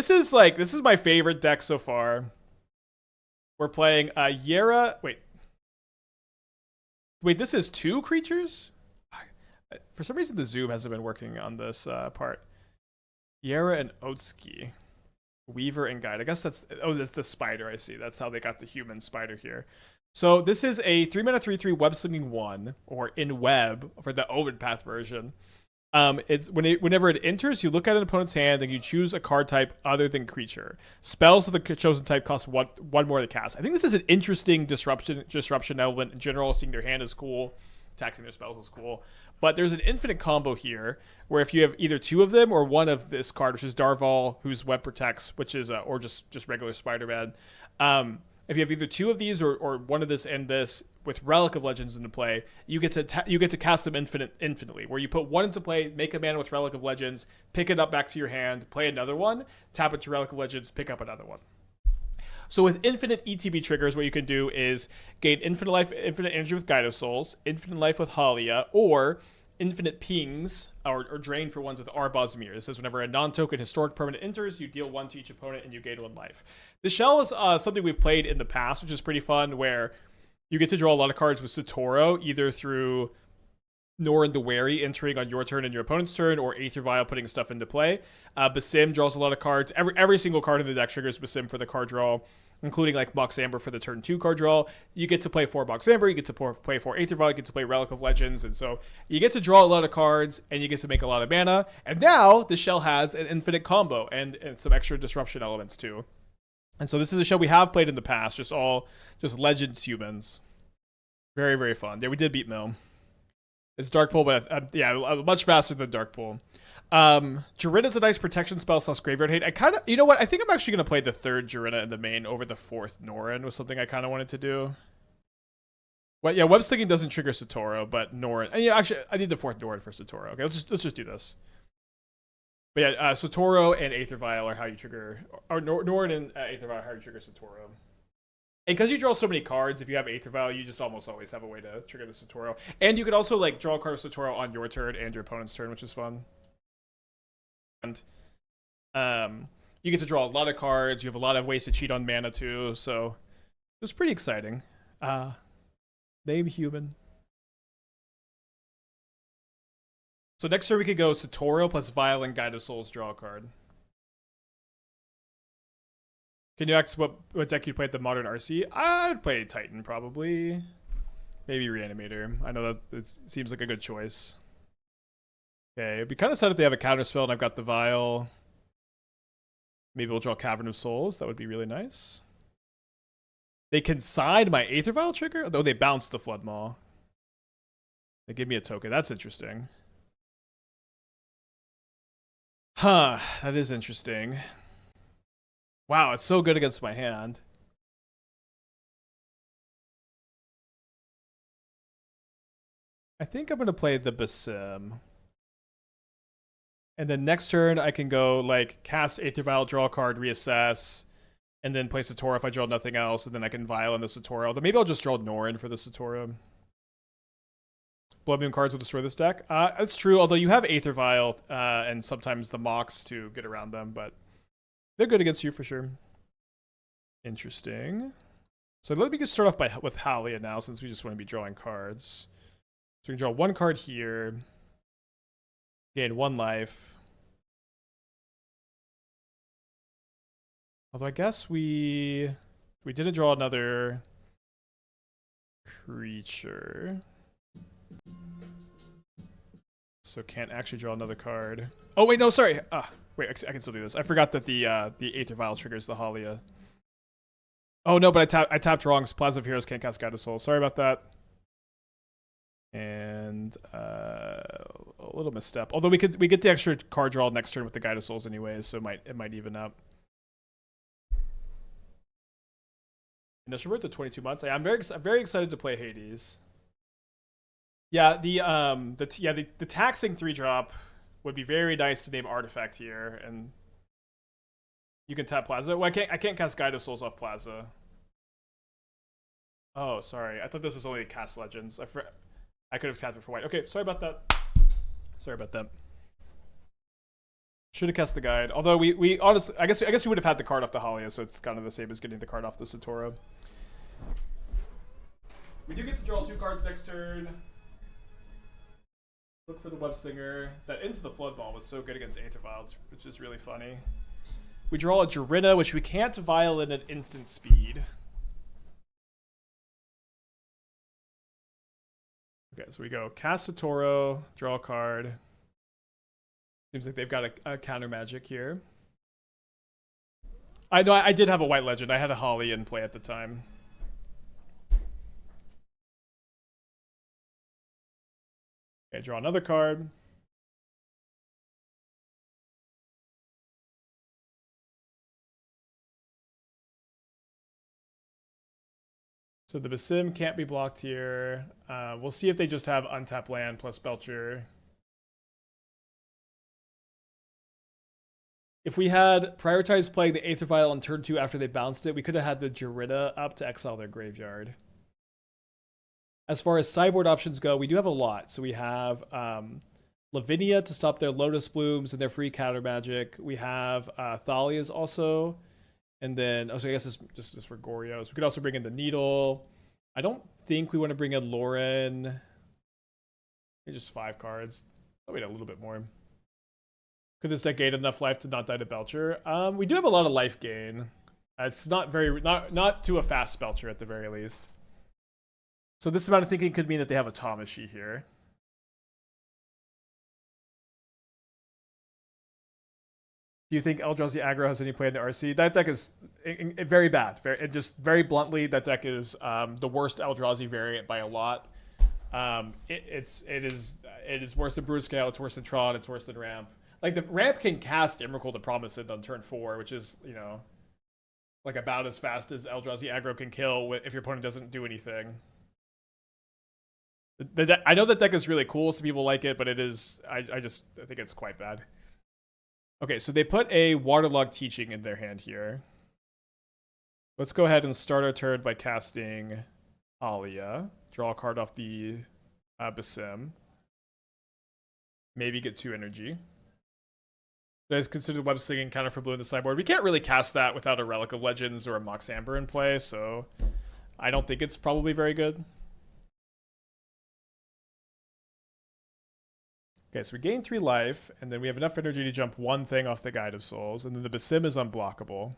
this is my favorite deck so far. We're playing Yera. Wait, this is 2 creatures? For some reason the zoom hasn't been working on this part. Yera and Otski. Weaver and Guide. I guess that's the spider, I see. That's how they got the human spider here. So this is a 3-mana 3/3 Web-Slinging 1, or in web for the Overpath version. It's whenever it enters, you look at an opponent's hand and you choose a card type other than creature. Spells of the chosen type cost one more to cast. I think this is an interesting disruption element in general. Seeing their hand is cool, taxing their spells is cool. But there's an infinite combo here where if you have either 2 of them or 1 of this card, which is Darval, whose web protects, which is or just regular Spider-Man. If you have either 2 of these or 1 of this and this with Relic of Legends into play, you get to cast them infinitely. Where you put 1 into play, make a mana with Relic of Legends, pick it up back to your hand, play another one, tap it to Relic of Legends, pick up another one. So with infinite ETB triggers, what you can do is gain infinite life, infinite energy with Guide of Souls, infinite life with Haliya, or infinite pings, or drain for ones with Arbaaz Mir. This says whenever a non-token historic permanent enters, you deal 1 to each opponent and you gain 1 life. The shell is something we've played in the past, which is pretty fun, where you get to draw a lot of cards with Satoru, either through Norin the Wary entering on your turn and your opponent's turn, or Aether Vial putting stuff into play. Basim draws a lot of cards. Every single card in the deck triggers Basim for the card draw, including like Mox Amber for the turn 2 card draw. You get to play 4 Mox Amber, you get to play 4 Aether Vial, you get to play Relic of Legends, and so you get to draw a lot of cards, and you get to make a lot of mana. And now the shell has an infinite combo and some extra disruption elements too. And so this is a shell we have played in the past, just Legends humans. Very, very fun. Yeah, we did beat Mill. It's Dark Pull, but yeah, much faster than Dark Pull. Jirina's a nice protection spell / Graveyard Hate. I kind of, you know what? I think I'm actually going to play the 3rd Jirina in the main over the 4th Norin was something I kind of wanted to do. Well, yeah, Web-Slinging doesn't trigger Satoru, but Norin. And yeah, actually, I need the 4th Norin for Satoru. Okay, let's just do this. But yeah, Satoru and Aether Vial are how you trigger, or Norin and Aether Vial are how you trigger Satoru. And because you draw so many cards, if you have Aether Vial, you just almost always have a way to trigger the Satoru. And you could also like draw a card with Satoru on your turn and your opponent's turn, which is fun. And you get to draw a lot of cards. You have a lot of ways to cheat on mana too. So it's pretty exciting. Name human. So next turn we could go Satoru plus Vial and Guide of Souls, draw a card. Can you ask what deck you'd play at the Modern RC? I'd play Titan, probably. Maybe Reanimator. I know that it seems like a good choice. Okay, it'd be kind of sad if they have a counter spell and I've got the Vial. Maybe we'll draw Cavern of Souls. That would be really nice. They can side my Aether Vial trigger? Though they bounce the Flood Maw. They give me a token. That's interesting. Huh, that is interesting. Wow, it's so good against my hand. I think I'm going to play the Basim. And then next turn, I can go, like, cast Aether Vial, draw a card, reassess, and then play Satoru if I draw nothing else, and then I can Vial in the Satoru. Although maybe I'll just draw Norin for the Satoru. Blood Moon cards will destroy this deck. That's true, although you have Aether Vial and sometimes the Mox to get around them, but they're good against you for sure. Interesting. So let me just start off with Haliya now, since we just want to be drawing cards. So we can draw 1 card here. Gain 1 life. Although I guess we didn't draw another creature. So can't actually draw another card. Oh wait, no, sorry. Wait, I can still do this. I forgot that the Aether Vial triggers the Haliya. Oh no, but I tapped wrong. Plaza of Heroes can't cast Guide of Souls. Sorry about that. And a little misstep. Although we get the extra card draw next turn with the Guide of Souls anyways, so it might even up. Initial birth to 22 months. I'm very excited to play Hades. Yeah, the taxing 3-drop would be very nice to name Artifact here, and you can tap Plaza. Well, I can't cast Guide of Souls off Plaza. Oh, sorry. I thought this was only cast Legends. I could have tapped it for white. Okay, sorry about that. Sorry about that. Should have cast the guide. Although we honestly, I guess we would have had the card off the Haliya, so it's kind of the same as getting the card off the Satoru. We do get to draw 2 cards next turn. Look for the Web-Slinger. That Into the Flood Ball was so good against Aether Vials, which is really funny. We draw a Jirina, which we can't violin at instant speed. Okay, so we go cast Satoru, draw a card. Seems like they've got a counter magic here. I know I did have a white legend. I had a Haliya in play at the time. Okay, draw another card. So the Basim can't be blocked here. We'll see if they just have untapped land plus Belcher. If we had prioritized playing the Aether Vial on turn 2 after they bounced it, we could have had the Jirina up to exile their graveyard. As far as sideboard options go, we do have a lot. So we have Lavinia to stop their Lotus Blooms and their free counter magic. We have Thalia's also. And then, so I guess this is for Gorios. We could also bring in the Needle. I don't think we want to bring in Loran. Maybe just 5 cards. Oh, wait, a little bit more. Could this deck gain enough life to not die to Belcher? We do have a lot of life gain. It's not to a fast Belcher at the very least. So this amount of thinking could mean that they have a Thomashy here. Do you think Eldrazi aggro has any play in the RC? That deck is very bad. Very bluntly, that deck is the worst Eldrazi variant by a lot. It is worse than Brewscale. It's worse than Tron. It's worse than Ramp. Like, the Ramp can cast Emrakul the Promised on turn 4, which is, you know, like about as fast as Eldrazi aggro can kill if your opponent doesn't do anything. I know that deck is really cool. Some people like it, but it is. I think it's quite bad. Okay, so they put a Waterlogged Teaching in their hand here. Let's go ahead and start our turn by casting Haliya. Draw a card off the Basim. Maybe get 2 energy. That is considered Web-Slinging counter for blue in the sideboard. We can't really cast that without a Relic of Legends or a Mox Amber in play, so I don't think it's probably very good. Okay, so we gain 3 life, and then we have enough energy to jump 1 thing off the Guide of Souls, and then the Basim is unblockable.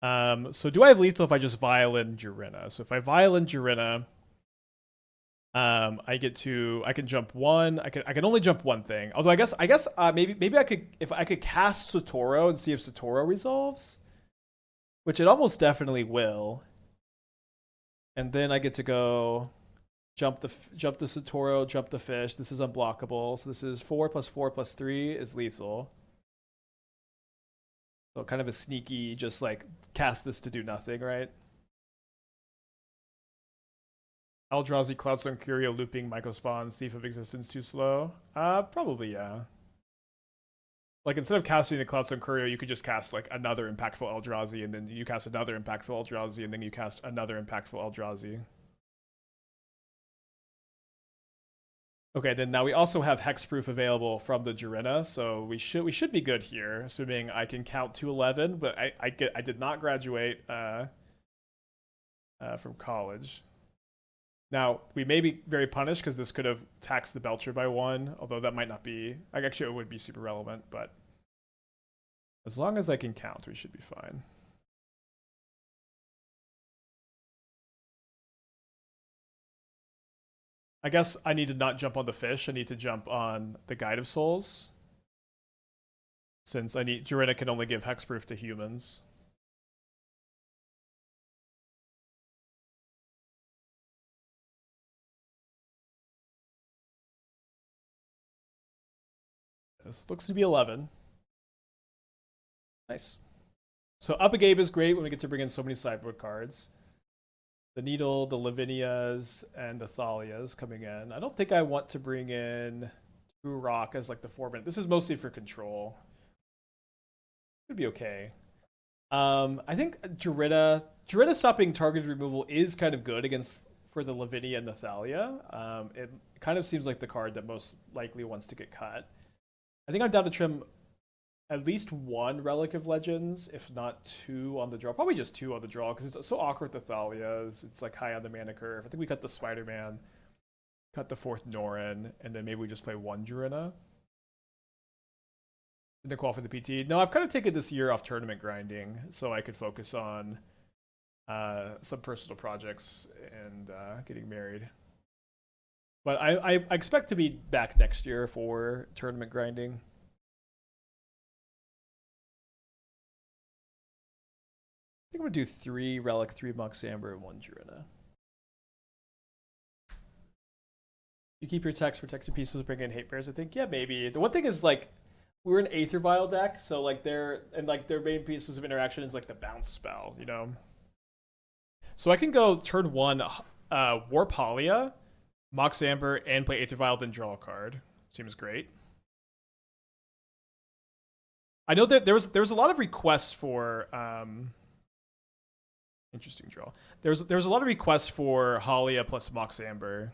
So do I have lethal if I just Violin Jirina? So if I Violin Jirina, I can jump 1. I can only jump 1 thing. Although I guess maybe I could, if I could cast Satoru and see if Satoru resolves, which it almost definitely will. And then I get to go jump the Satoru, jump the fish. This is unblockable. So this is 4 + 4 + 3 is lethal. So kind of a sneaky, just like cast this to do nothing, right? Eldrazi, Cloudstone Curio, Looping, Mycospawns, Thief of Existence too slow? Probably, yeah. Like, instead of casting the Cloudstone Curio, you could just cast, like, another impactful Eldrazi, and then you cast another impactful Eldrazi, and then you cast another impactful Eldrazi. Okay, then now we also have Hexproof available from the Jirina, so we should be good here, assuming I can count to 11, but I did not graduate from college. Now, we may be very punished because this could have taxed the Belcher by 1, although that might not be... Actually, it would be super relevant, but as long as I can count, we should be fine. I guess I need to not jump on the fish. I need to jump on the Guide of Souls, since Jirina can only give hexproof to humans. This looks to be 11. Nice. So Up a Game is great when we get to bring in so many sideboard cards. The Needle, the Lavinias, and the Thalias coming in. I don't think I want to bring in True Rock as like the 4-minute. This is mostly for control. It'd be okay. I think Jirina stopping targeted removal is kind of good for the Lavinia and the Thalia. It kind of seems like the card that most likely wants to get cut. I think I'm down to trim at least one Relic of Legends, if not two on the draw. Probably just two on the draw, because it's so awkward with the Thalias. It's like high on the mana curve. I think we cut the Spider-Man, cut the fourth Norin, and then maybe we just play one Jirina. And then call for the PT. No, I've kind of taken this year off tournament grinding, so I could focus on some personal projects and getting married. But I expect to be back next year for tournament grinding. I think I'm going to do 3 Relic, 3 Mox Amber, and 1 Jirina. You keep your text protected pieces, bring in hate bears, I think. Yeah, maybe. The one thing is, like, we're an Aether Vial deck, so, like, their main pieces of interaction is, like, the bounce spell, you know? So I can go turn 1, Warp Haliya, Mox Amber, and play Aether Vial, then draw a card. Seems great. I know that there was a lot of requests for interesting draw. There's a lot of requests for Haliya plus Mox Amber,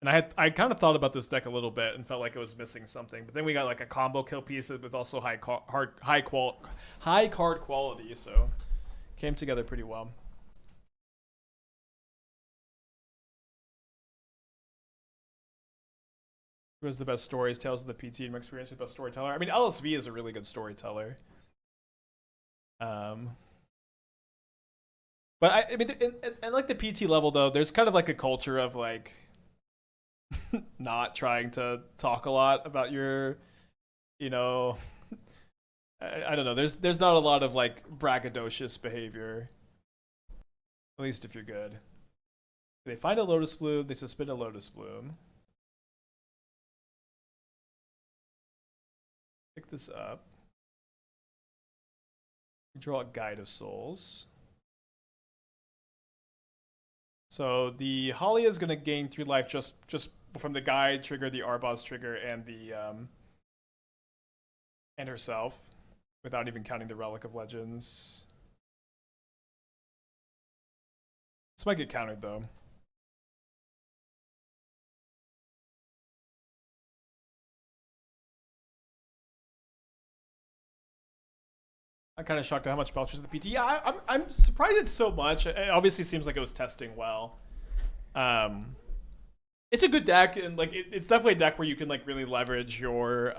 and I kind of thought about this deck a little bit and felt like it was missing something. But then we got like a combo kill piece with also high card quality, so came together pretty well. Who has the best stories, tales of the PT in my experience with best storyteller? I mean, LSV is a really good storyteller. But I mean, and like the PT level though, there's kind of like a culture of like not trying to talk a lot about your, you know, I don't know. There's not a lot of like braggadocious behavior. At least if you're good. They find a Lotus Bloom, they suspend a Lotus Bloom. Pick this up. Draw a Guide of Souls. So the Haliya is going to gain 3 life just from the guide trigger, the Arbaaz trigger, and the and herself, without even counting the Relic of Legends. This might get countered though. I'm kind of shocked at how much Belcher's the PT. Yeah, I'm surprised it's so much. It obviously seems like it was testing well. It's a good deck, and like it's definitely a deck where you can like really leverage your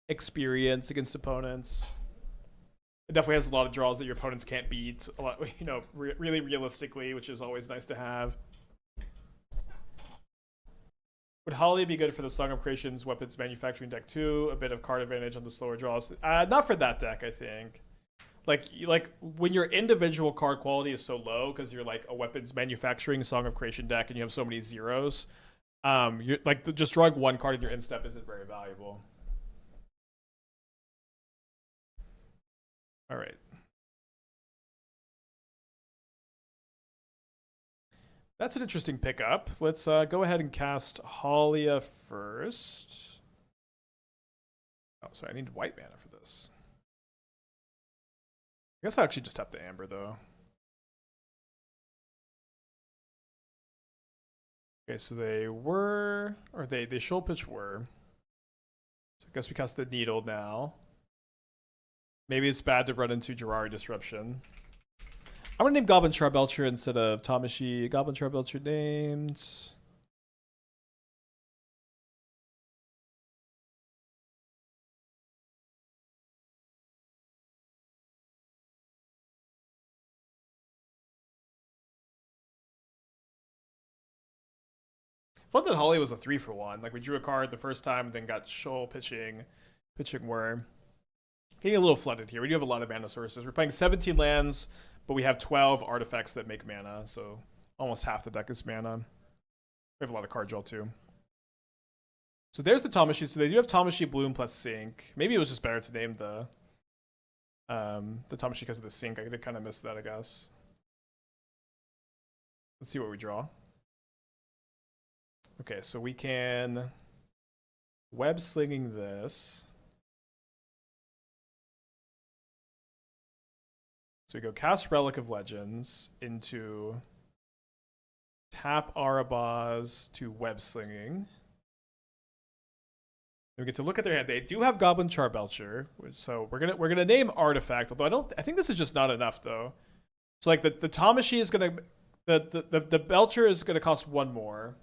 experience against opponents. It definitely has a lot of draws that your opponents can't beat. A lot, you know, really realistically, which is always nice to have. Would Haliya be good for the Song of Creation's weapons manufacturing deck too? A bit of card advantage on the slower draws. Not for that deck, I think. Like when your individual card quality is so low because you're like a weapons manufacturing Song of Creation deck and you have so many zeros, you're like just drawing one card in your instep isn't very valuable. All right. That's an interesting pickup. Let's go ahead and cast Haliya first. Oh, sorry, I need white mana for this. I guess I'll actually just tap the Amber, though. Okay, so they were... Or they shoal pitch were. So I guess we cast the Needle now. Maybe it's bad to run into Jirari Disruption. I'm gonna name Goblin Charbelcher instead of Tamashi. Goblin Charbelcher named. Fun that Haliya was a 3-for-1. Like we drew a card the first time, and then got shoal pitching Worm. Getting a little flooded here. We do have a lot of mana sources. We're playing 17 lands, but we have 12 artifacts that make mana, so almost half the deck is mana. We have a lot of card draw too. So there's the Tamashi. So they do have Tamashi Bloom plus Sync. Maybe it was just better to name the Tamashi because of the Sync. I did kind of miss that, I guess. Let's see what we draw. Okay, so we can Web-Slinging this. So we go cast Relic of Legends into tap Arbaaz to Web-Slinging. We get to look at their hand. They do have Goblin Charbelcher, so we're gonna name Artifact. Although I think this is just not enough though. So like the Tamashi is gonna the Belcher is gonna cost one more,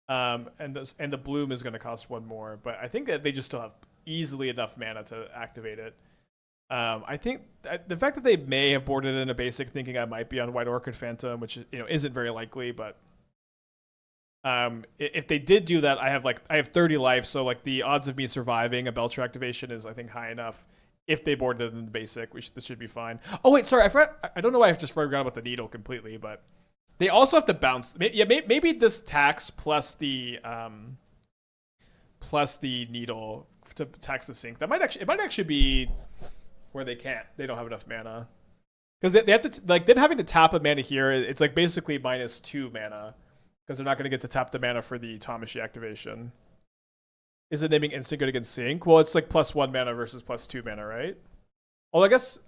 and the Bloom is gonna cost one more. But I think that they just still have easily enough mana to activate it. I think the fact that they may have boarded in a basic, thinking I might be on White Orchid Phantom, which isn't very likely, but. If they did do that, I have 30 life, so like the odds of me surviving a Belcher activation is I think high enough. If they boarded in the basic, this should be fine. Oh wait, sorry, I forgot. I don't know why I just forgot about the needle completely, but they also have to bounce. Yeah, maybe this tax plus the needle to tax the sink. It might actually be where they don't have enough mana because they have to like them having to tap a mana here. It's like basically -2 mana. Because they're not going to get to tap the mana for the Tamashi activation. Is it naming instant good against Sync? Well, it's like +1 mana versus +2 mana, right? Well, I guess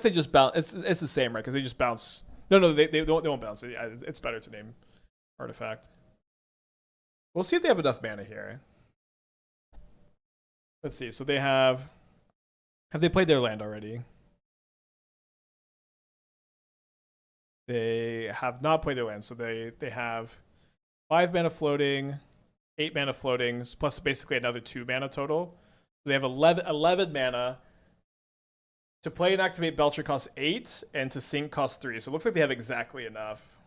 they just bounce. It's the same, right? Because they just bounce. No, they won't bounce. It's better to name Artifact. We'll see if they have enough mana here. Let's see. So they have they played their land already? They have not played their land, so they have 5 mana floating, 8 mana floating, plus basically another 2 mana total. So they have 11 mana. To play and activate Belcher costs 8, and to sync costs 3. So it looks like they have exactly enough.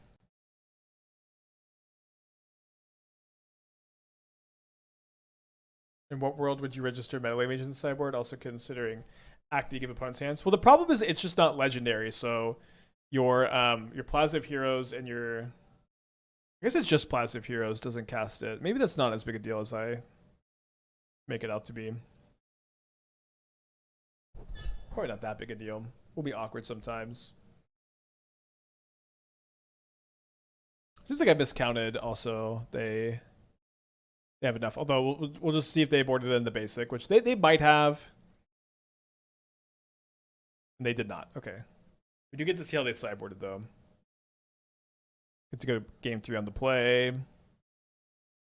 In what world would you register Metal Mage in the sideboard? Also considering acting give opponent's hands. Well, the problem is it's just not legendary. So your Plaza of Heroes and your I guess it's just Plaza of Heroes doesn't cast it. Maybe that's not as big a deal as I make it out to be. Probably not that big a deal. Will be awkward sometimes. Seems like I miscounted also. They have enough. Although we'll just see if they boarded in the basic, which they might have. And they did not. Okay. We do get to see how they sideboarded though. Get to go to game 3 on the play.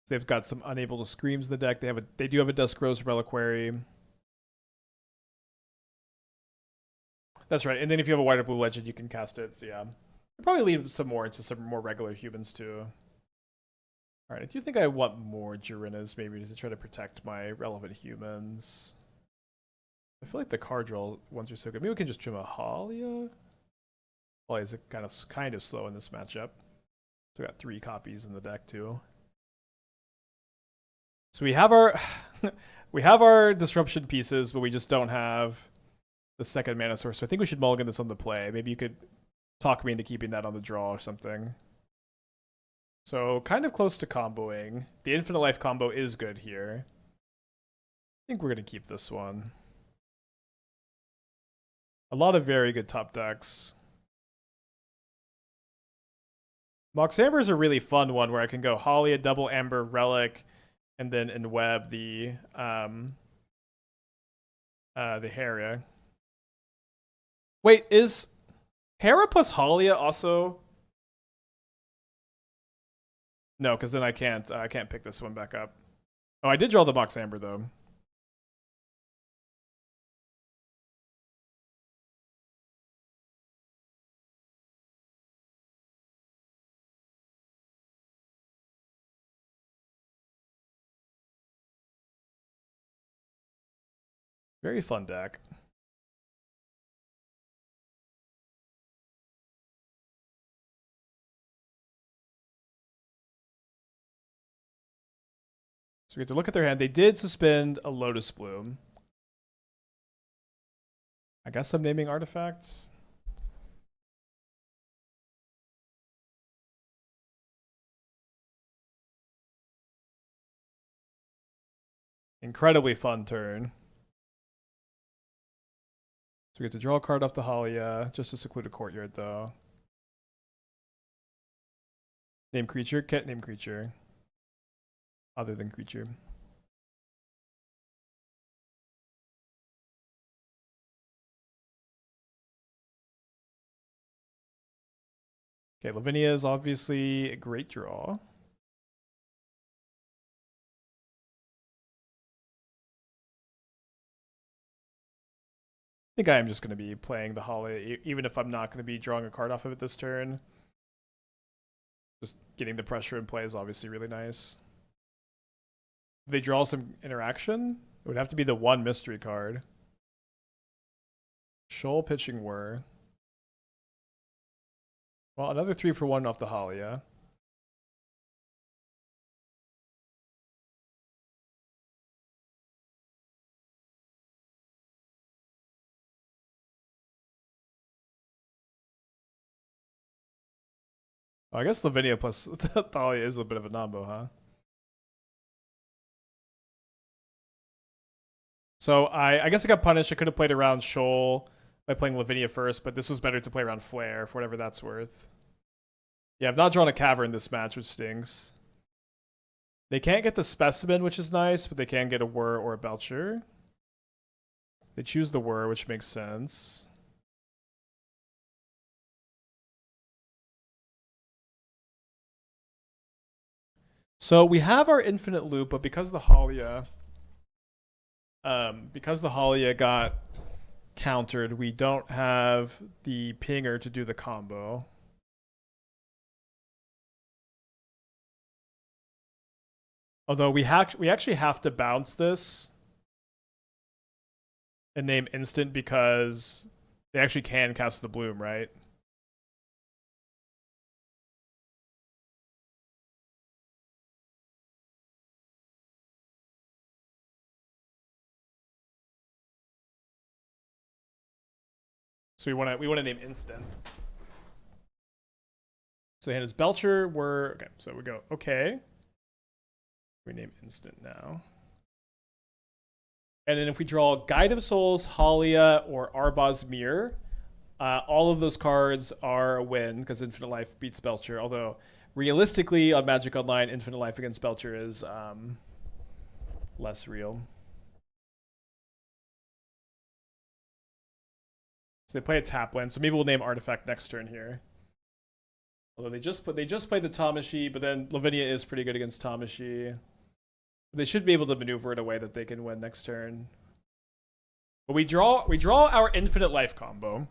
They've got some Unable to Screams in the deck. They do have a Dusk Rose Reliquary. That's right. And then if you have a White or Blue Legend, you can cast it. So yeah. I'll probably leave some more into some more regular humans too. Alright, I do think I want more Jirinas maybe to try to protect my relevant humans. I feel like the card draw ones are so good. Maybe we can just trim a Haliya. Haliya is kind of slow in this matchup. So we got 3 copies in the deck too. So we have our disruption pieces, but we just don't have the second mana source. So I think we should mulligan this on the play. Maybe you could talk me into keeping that on the draw or something. So kind of close to comboing. The infinite life combo is good here. I think we're going to keep this one. A lot of very good top decks. Mox Amber is a really fun one where I can go Haliya, double Amber, Relic, and then in Web the Hera. Wait, is Hera plus Haliya also? No, because then I can't pick this one back up. Oh, I did draw the Mox Amber though. Very fun deck. So we get to look at their hand. They did suspend a Lotus Bloom. I guess I'm naming artifacts. Incredibly fun turn. So we get to draw a card off the Haliya. Just a Secluded Courtyard though. Name creature? Can't name creature. Other than creature. Okay, Lavinia is obviously a great draw. I think I am just going to be playing the Haliya, even if I'm not going to be drawing a card off of it this turn. Just getting the pressure in play is obviously really nice. If they draw some interaction, it would have to be the one mystery card. Shoal pitching Whir. Well, another 3-for-1 off the Haliya. I guess Lavinia plus Thalia is a bit of a nombo, huh? So I guess I got punished. I could have played around Shoal by playing Lavinia first, but this was better to play around Flare for whatever that's worth. Yeah, I've not drawn a Cavern this match, which stinks. They can't get the Specimen, which is nice, but they can get a Whir or a Belcher. They choose the Whir, which makes sense. So we have our Infinite Loop, but because the Haliya got countered, we don't have the Pinger to do the combo. Although we actually have to bounce this and name instant because they actually can cast the Bloom, right? So we want to name instant. So the hand is Belcher. Okay. So we go okay. We name instant now. And then if we draw Guide of Souls, Haliya, or Arbaaz Mir, all of those cards are a win because Infinite Life beats Belcher. Although realistically, on Magic Online, Infinite Life against Belcher is less real. So they play a tap land. So maybe we'll name Artifact next turn here. Although they just played the Tamashi, but then Lavinia is pretty good against Tamashi. They should be able to maneuver it a way that they can win next turn. But we draw our Infinite Life combo.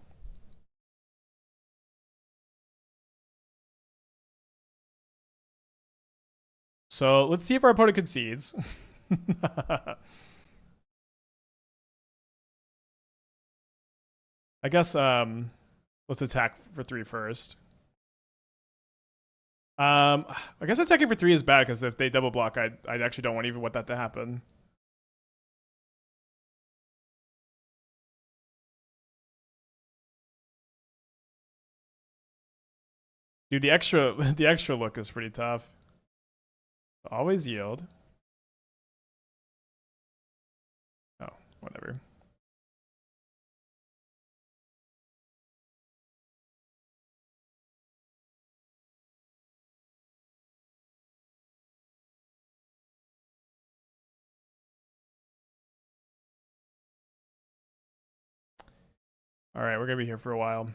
So let's see if our opponent concedes. I guess let's attack for 3 first. I guess attacking for 3 is bad because if they double block, I actually don't want that to happen. Dude, the extra look is pretty tough. Always yield. Oh, whatever. All right, we're gonna be here for a while.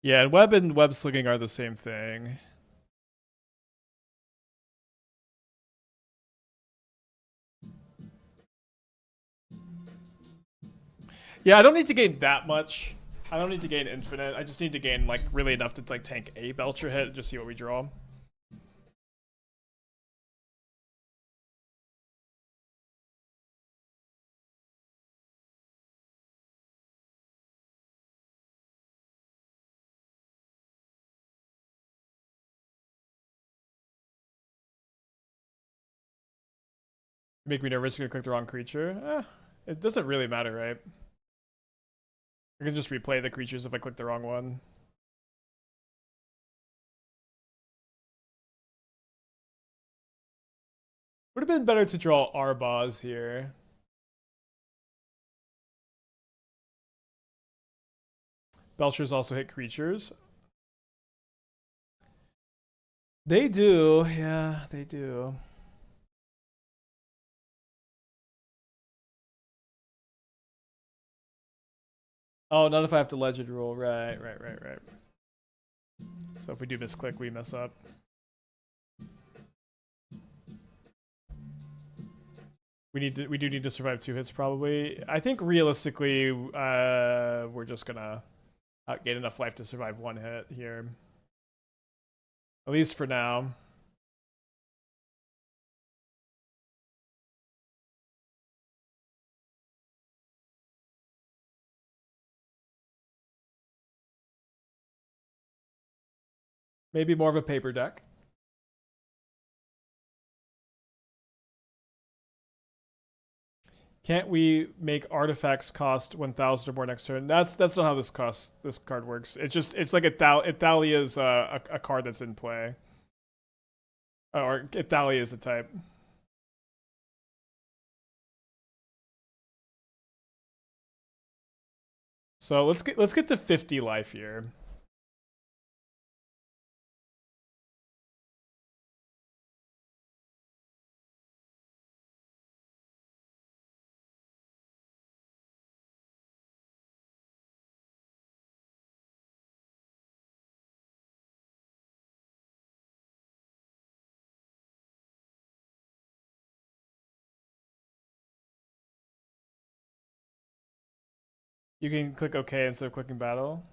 Yeah, and Web-Slinging are the same thing. Yeah, I don't need to gain that much. I don't need to gain infinite. I just need to gain like really enough to like tank a Belcher hit and just see what we draw. Make me nervous. Gonna click the wrong creature. It doesn't really matter, right? I can just replay the creatures if I click the wrong one. Would have been better to draw Arbaaz here. Belchers also hit creatures. They do, yeah, they do. Oh, not if I have to legend rule. Right. So if we do misclick, we mess up. We do need to survive 2 hits probably. I think realistically, we're just gonna gain enough life to survive 1 hit here. At least for now. Maybe more of a paper deck. Can't we make artifacts cost 1,000 or more next turn? That's not how this card works. It's like Thalia is a card that's in play. Or Thalia is a type. So let's get to 50 life here. You can click OK instead of clicking battle.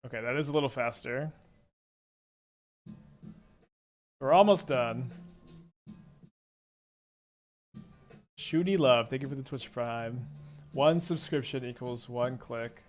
Okay, that is a little faster. We're almost done. Shooty Love, thank you for the Twitch Prime. 1 subscription equals 1 click.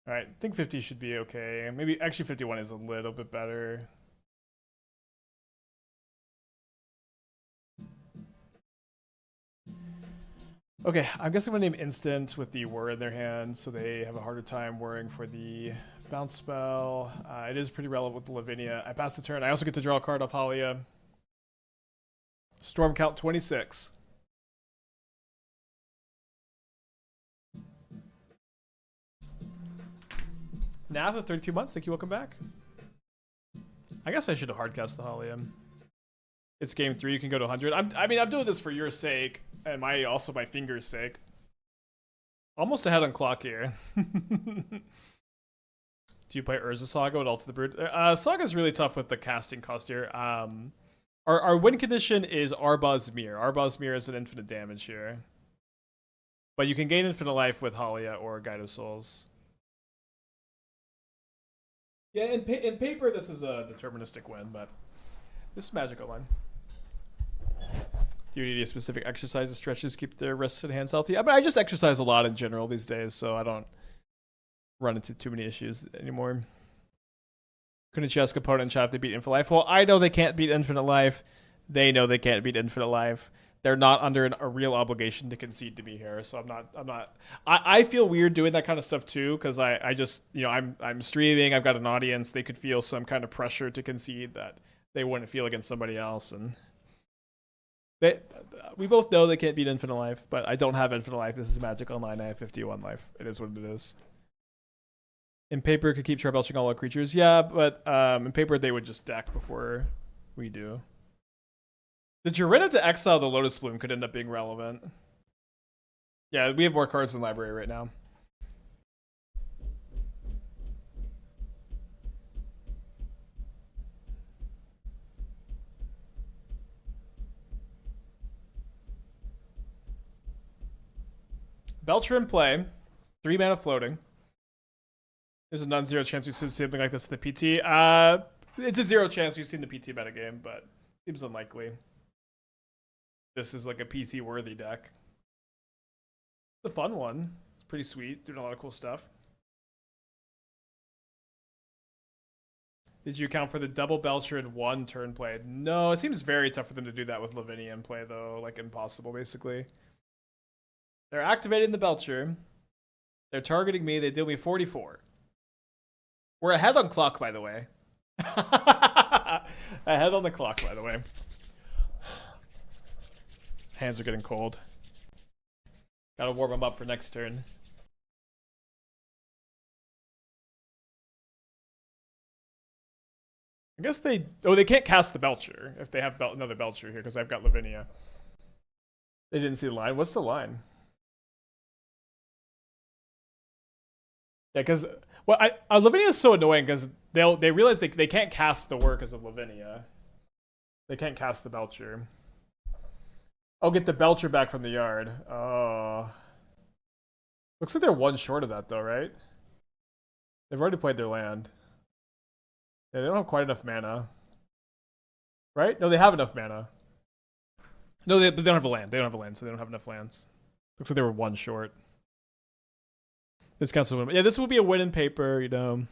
All right, I think 50 should be okay. Maybe actually 51 is a little bit better. Okay, I'm guessing I'm gonna name instant with the whir in their hand, so they have a harder time whirring for the bounce spell. It is pretty relevant with the Lavinia. I pass the turn. I also get to draw a card off Haliya. Storm count 26. Now after 32 months, thank you, welcome back. I guess I should have hardcast the Haliya. It's game 3, you can go to 100. I'm doing this for your sake, and also my finger's sake. Almost ahead on clock here. Do you play Urza Saga with Alter the Brood? Saga's really tough with the casting cost here. Our win condition is Arbaaz Mir. Arbaaz Mir is an infinite damage here. But you can gain infinite life with Haliya or Guide of Souls. Yeah, in paper, this is a deterministic win, but this is Magic Online. Do you need a specific exercise to stretches keep their wrists and hands healthy? I just exercise a lot in general these days, so I don't run into too many issues anymore. Couldn't you ask opponent in chat if they beat Infinite Life? Well, I know they can't beat Infinite Life. They know they can't beat Infinite Life. They're not under a real obligation to concede to me here, so I'm not. I feel weird doing that kind of stuff too, because I just, I'm streaming. I've got an audience. They could feel some kind of pressure to concede that they wouldn't feel against somebody else, and we both know they can't beat Infinite Life, but I don't have Infinite Life. This is Magic Online. I have 51 life. It is what it is. In paper, it could keep Charbelching all our creatures. Yeah, but in paper, they would just deck before we do. The Jirina to exile the Lotus Bloom could end up being relevant. Yeah, we have more cards in library right now. Belcher in play. 3 mana floating. There's a non-zero chance we've seen something like this in the PT. It's a 0 chance we've seen the PT metagame, but seems unlikely. This is like a PT-worthy deck. It's a fun one. It's pretty sweet. Doing a lot of cool stuff. Did you account for the double Belcher in one turn played? No, it seems very tough for them to do that with Lavinia in play, though. Like, impossible, basically. They're activating the Belcher. They're targeting me. They deal me 44. We're ahead on clock, by the way. Ahead on the clock, by the way. Hands are getting cold. Gotta warm them up for next turn. I guess they... Oh, they can't cast the Belcher if they have another Belcher here, because I've got Lavinia. They didn't see the line. What's the line? Yeah, because... Well, Lavinia is so annoying, because they realize they can't cast the work as of Lavinia. They can't cast the Belcher. Oh, get the Belcher back from the yard. Oh. Looks like they're one short of that, though, right? They've already played their land. Yeah, they don't have quite enough mana. Right? No, they have enough mana. No, they don't have a land. They don't have a land, so they don't have enough lands. Looks like they were one short. This counts as a win. Yeah, this will be a win in paper, you know.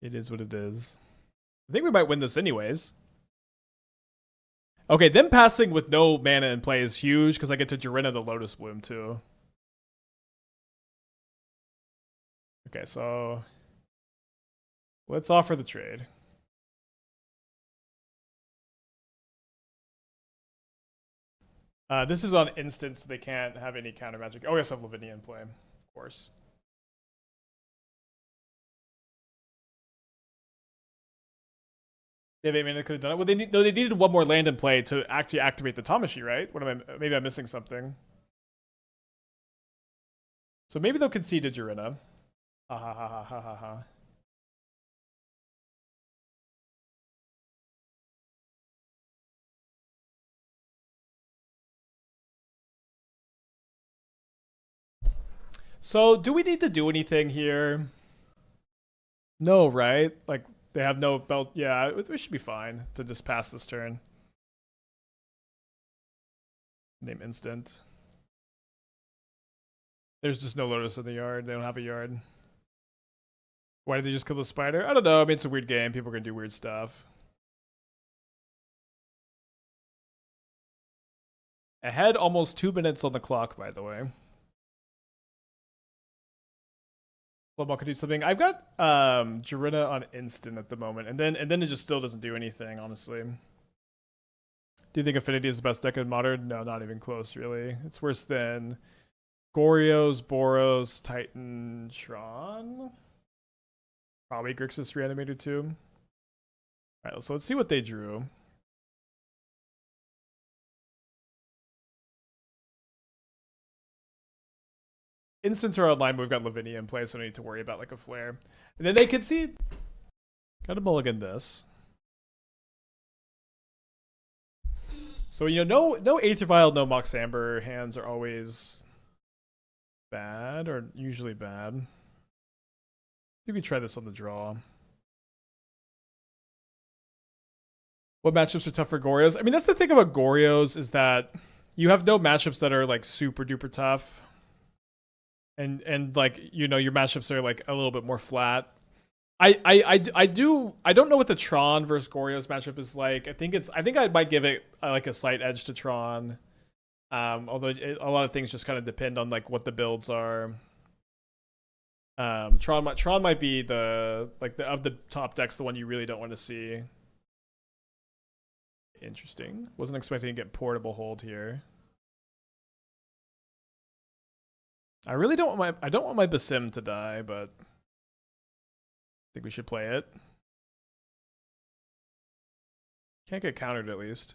It is what it is. I think we might win this anyways. Okay, them passing with no mana in play is huge, because I get to Jirina the Lotus Bloom, too. Okay, so... let's offer the trade. This is on instant, so they can't have any counter magic. Oh, yes, I have Lavinia in play, of course. They have 8 mana, could have done it. Well, they needed one more land in play to actually activate the Tamashii, right? Maybe I'm missing something. So maybe they'll concede to Jirina. Ha ha ha ha ha ha ha. So, do we need to do anything here? No, right? Like, they have no belt. Yeah, we should be fine to just pass this turn. Name instant. There's just no Lotus in the yard. They don't have a yard. Why did they just kill the spider? I don't know. I mean, it's a weird game. People are going to do weird stuff. Ahead almost 2 minutes on the clock, by the way. Flowball could do something. I've got Jirina on instant at the moment, and then it just still doesn't do anything, honestly. Do you think Affinity is the best deck in Modern? No, not even close, really. It's worse than Goryo's, Boros, Titan, Tron. Probably Grixis Reanimator too. Alright, so let's see what they drew. Instants are online, but we've got Lavinia in play, so I don't need to worry about like a flare. And then they concede. Gotta mulligan this. So, you know, no Aether Vial, no Mox Amber hands are always bad, or usually bad. I think we try this on the draw. What matchups are tough for Goryo's? I mean, that's the thing about Goryo's, is that you have no matchups that are like super duper tough. And like, you know, your matchups are like a little bit more flat. I don't know what the Tron versus Goryo's matchup is like. I think I might give it like a slight edge to Tron. Although a lot of things just kind of depend on like what the builds are. Tron might be of the top decks, the one you really don't want to see. Interesting. Wasn't expecting to get portable hold here. I really don't want my Basim to die, but I think we should play it. Can't get countered at least.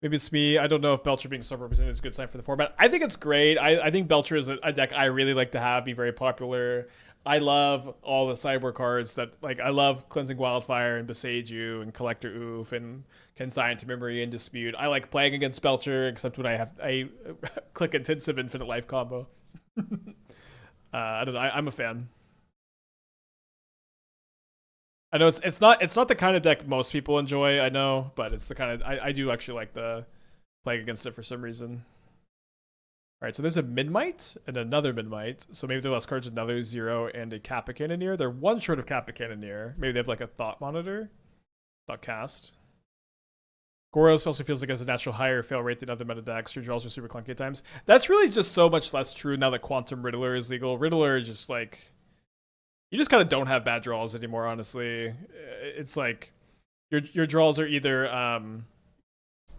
Maybe it's me. I don't know if Belcher being so represented is a good sign for the format. I think it's great. I think Belcher is a deck I really like to have, be very popular. I love all the sideboard cards that, like, I love Cleansing Wildfire and Beseiju and Collector Oof and Consign to Memory and Dispute. I like playing against Belcher, except when I have a click intensive infinite life combo. I don't know. I'm a fan. I know it's not the kind of deck most people enjoy, I know, but it's the kind of I do actually like the playing against it for some reason. All right, so there's a Midnight and another Midnight. So maybe their last card's another 0 and a Kappa Cannoneer. They're one short of Kappa Cannoneer. Maybe they have like a Thought Monitor. Thought Cast. Goros also feels like it has a natural higher fail rate than other meta decks. Your draws are super clunky at times. That's really just so much less true now that Quantum Riddler is legal. Riddler is just like... You just kind of don't have bad draws anymore, honestly. It's like... Your draws are either...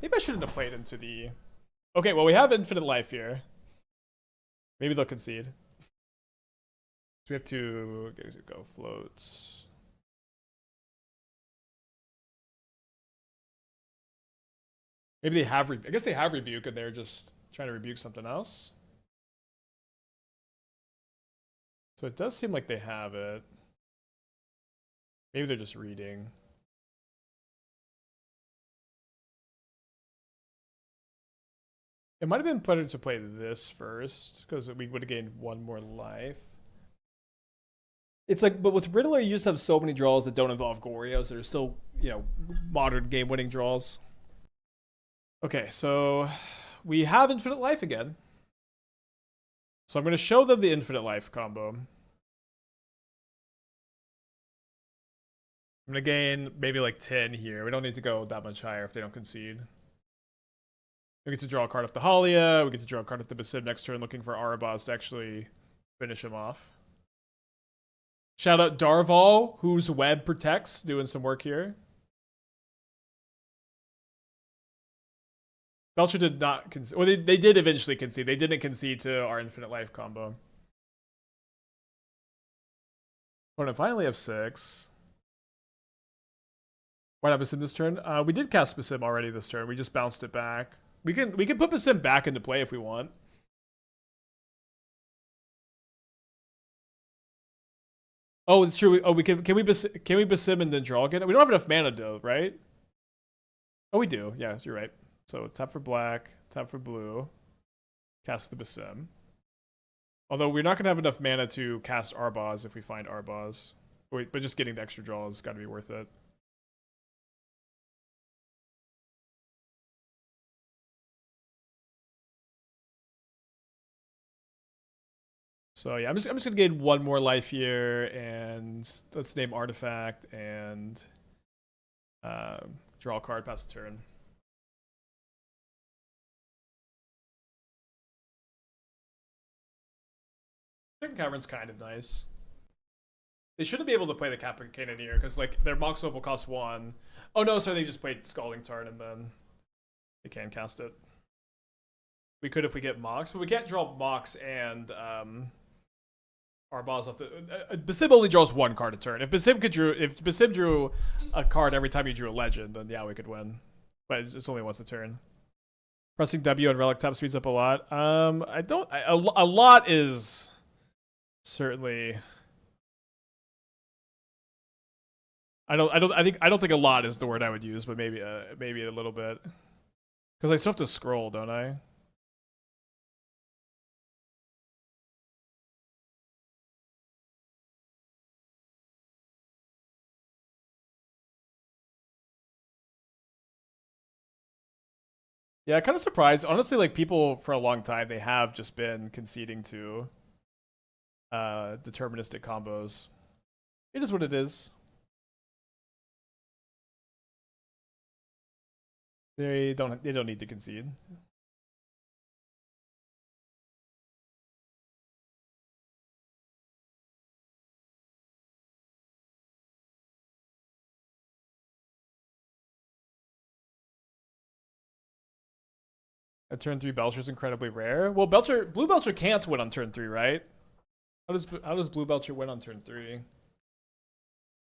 Maybe I shouldn't have played into the... Okay, well, we have Infinite Life here. Maybe they'll concede. So we have to go floats. Maybe they have... I guess they have Rebuke and they're just trying to rebuke something else. So it does seem like they have it. Maybe they're just reading. It might have been better to play this first, because we would have gained one more life. It's like, but with Riddler, you just have so many draws that don't involve Gorios that are still, you know, modern game-winning draws. Okay, so we have Infinite Life again. So I'm going to show them the Infinite Life combo. I'm going to gain maybe like 10 here. We don't need to go that much higher if they don't concede. We get to draw a card off the Haliya. We get to draw a card off the Basim next turn, looking for Arbaaz to actually finish him off. Shout out Darval, whose web protects, doing some work here. Belcher did not concede. Well, they did eventually concede. They didn't concede to our Infinite Life combo. But I finally have 6. Why not Basim this turn? We did cast Basim already this turn. We just bounced it back. We can put Basim back into play if we want. Oh, it's true. Oh, can we Basim and then draw again? We don't have enough mana though, right? Oh, we do. Yeah, you're right. So tap for black, tap for blue, cast the Basim. Although we're not gonna have enough mana to cast Arbaaz if we find Arbaaz. Wait, but just getting the extra draw has got to be worth it. So yeah, I'm just gonna gain one more life here, and let's name Artifact and draw a card, pass the turn. Second Cavern's kind of nice. They shouldn't be able to play the Kappa Cannoneer because like their Mox Opal costs 1. Oh no, sorry, they just played Scalding Tarn and then they can cast it. We could if we get Mox, but we can't draw Mox and Arbaaz off the. Basim only draws 1 card a turn. If Basim drew a card every time you drew a legend, then yeah, we could win. But it's only once a turn. Pressing W and Relic tap speeds up a lot. A lot is certainly. I don't think a lot is the word I would use, but maybe a little bit. Because I still have to scroll, don't I? Yeah, kind of surprised. Honestly, like people for a long time, they have just been conceding to deterministic combos. It is what it is. They don't need to concede. At turn 3, Belcher's incredibly rare. Well, Blue Belcher can't win on turn 3, right? How does Blue Belcher win on turn 3?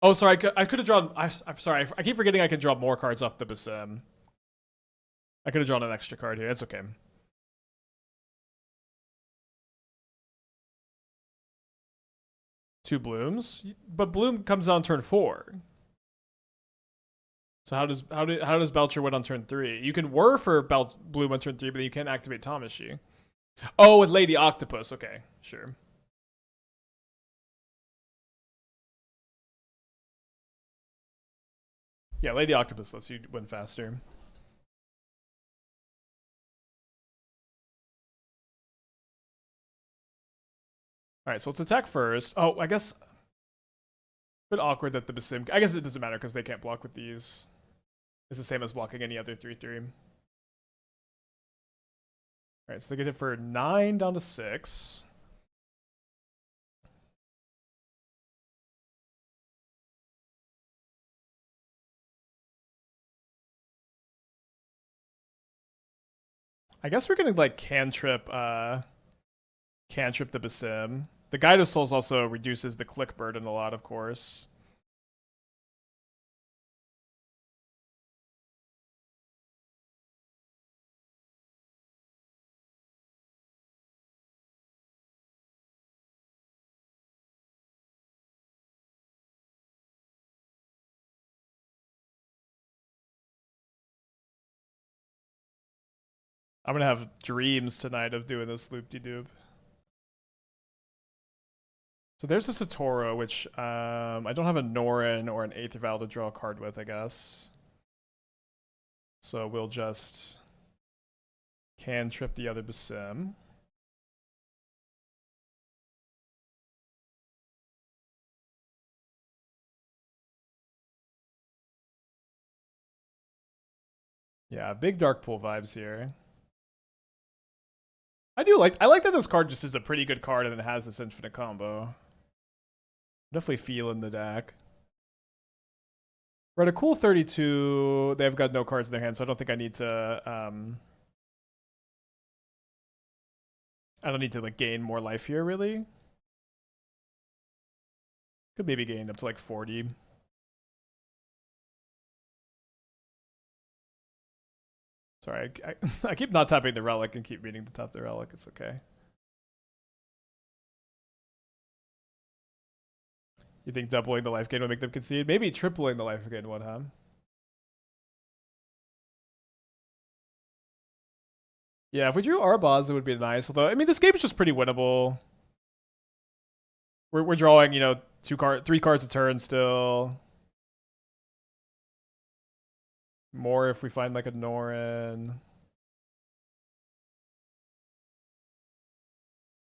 Oh, sorry, I could have drawn. I'm sorry, I keep forgetting I can draw more cards off the Basim. I could have drawn an extra card here. It's okay. Two blooms, but Bloom comes on turn 4. So how does Belcher win on turn 3? You can whir for Bloom on turn 3, but you can't activate Thomashy. Oh, with Lady Octopus. Okay, sure. Yeah, Lady Octopus lets you win faster. Alright, so let's attack first. Oh, I guess... A bit awkward that the Basim... I guess it doesn't matter because they can't block with these. It's the same as blocking any other 3/3. Alright, so they get hit for 9 down to 6. I guess we're gonna like cantrip the Basim. The Guide of Souls also reduces the click burden a lot, of course. I'm gonna have dreams tonight of doing this loop-de-doop. So there's a Satoru, which I don't have a Norin or an Aether Vial to draw a card with, I guess. So we'll just cantrip the other Basim. Yeah, big Dark Pool vibes here. I like that this card just is a pretty good card and it has this infinite combo. Definitely feeling the deck. We're at a cool 32. They've got no cards in their hand, so I don't think I need to I don't need to like gain more life here really. Could maybe gain up to like 40. Sorry, I keep not tapping the relic and keep meaning to tap the relic. It's okay. You think doubling the life gain would make them concede? Maybe tripling the life gain would, huh? Yeah, if we drew Arbaaz, it would be nice. Although, I mean, this game is just pretty winnable. We're drawing, you know, 3 cards a turn still. More if we find like a Norin.